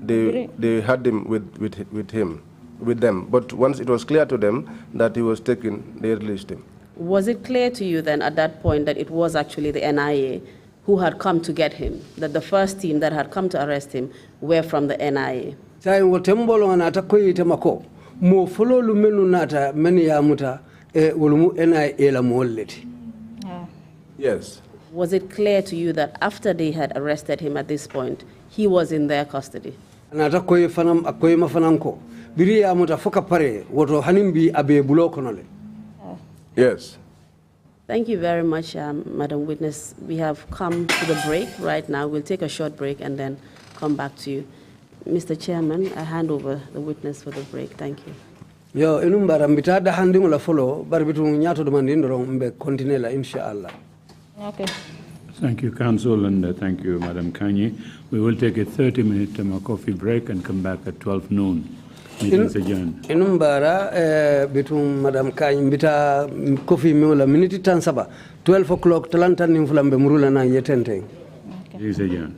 they had him with them. But once it was clear to them that he was taken, they released him. Was it clear to you then at that point that it was actually the NIA who had come to get him, that the first team that had come to arrest him were from the NIA? Mo follow lumenu nata meni ya muta ulumu NIA la muolleti. Yes. Was it clear to you that after they had arrested him at this point, he was in their custody? Nata koye fanam akoye mafananko. Biri ya muta foka pare woto hanimbi abe bulo konole. Yes. Thank you very much, Madam Witness. We have come to the break right now. We'll take a short break and then come back to you. Mr. Chairman, I hand over the witness for the break. Thank you. Yo, inumbara mbita da handing la follow, barbitu nyato demandindoro mbe continue inshallah. Okay. Thank you, Council, and thank you, Madam Kanyi. We will take a 30-minute coffee break and come back at 12 noon. Meeting's adjourned. Inumbara between Madam Kanyi mbita coffee meola minute tansaba 12 o'clock talanta nimfulambe murula na yetente. Meeting's adjourned.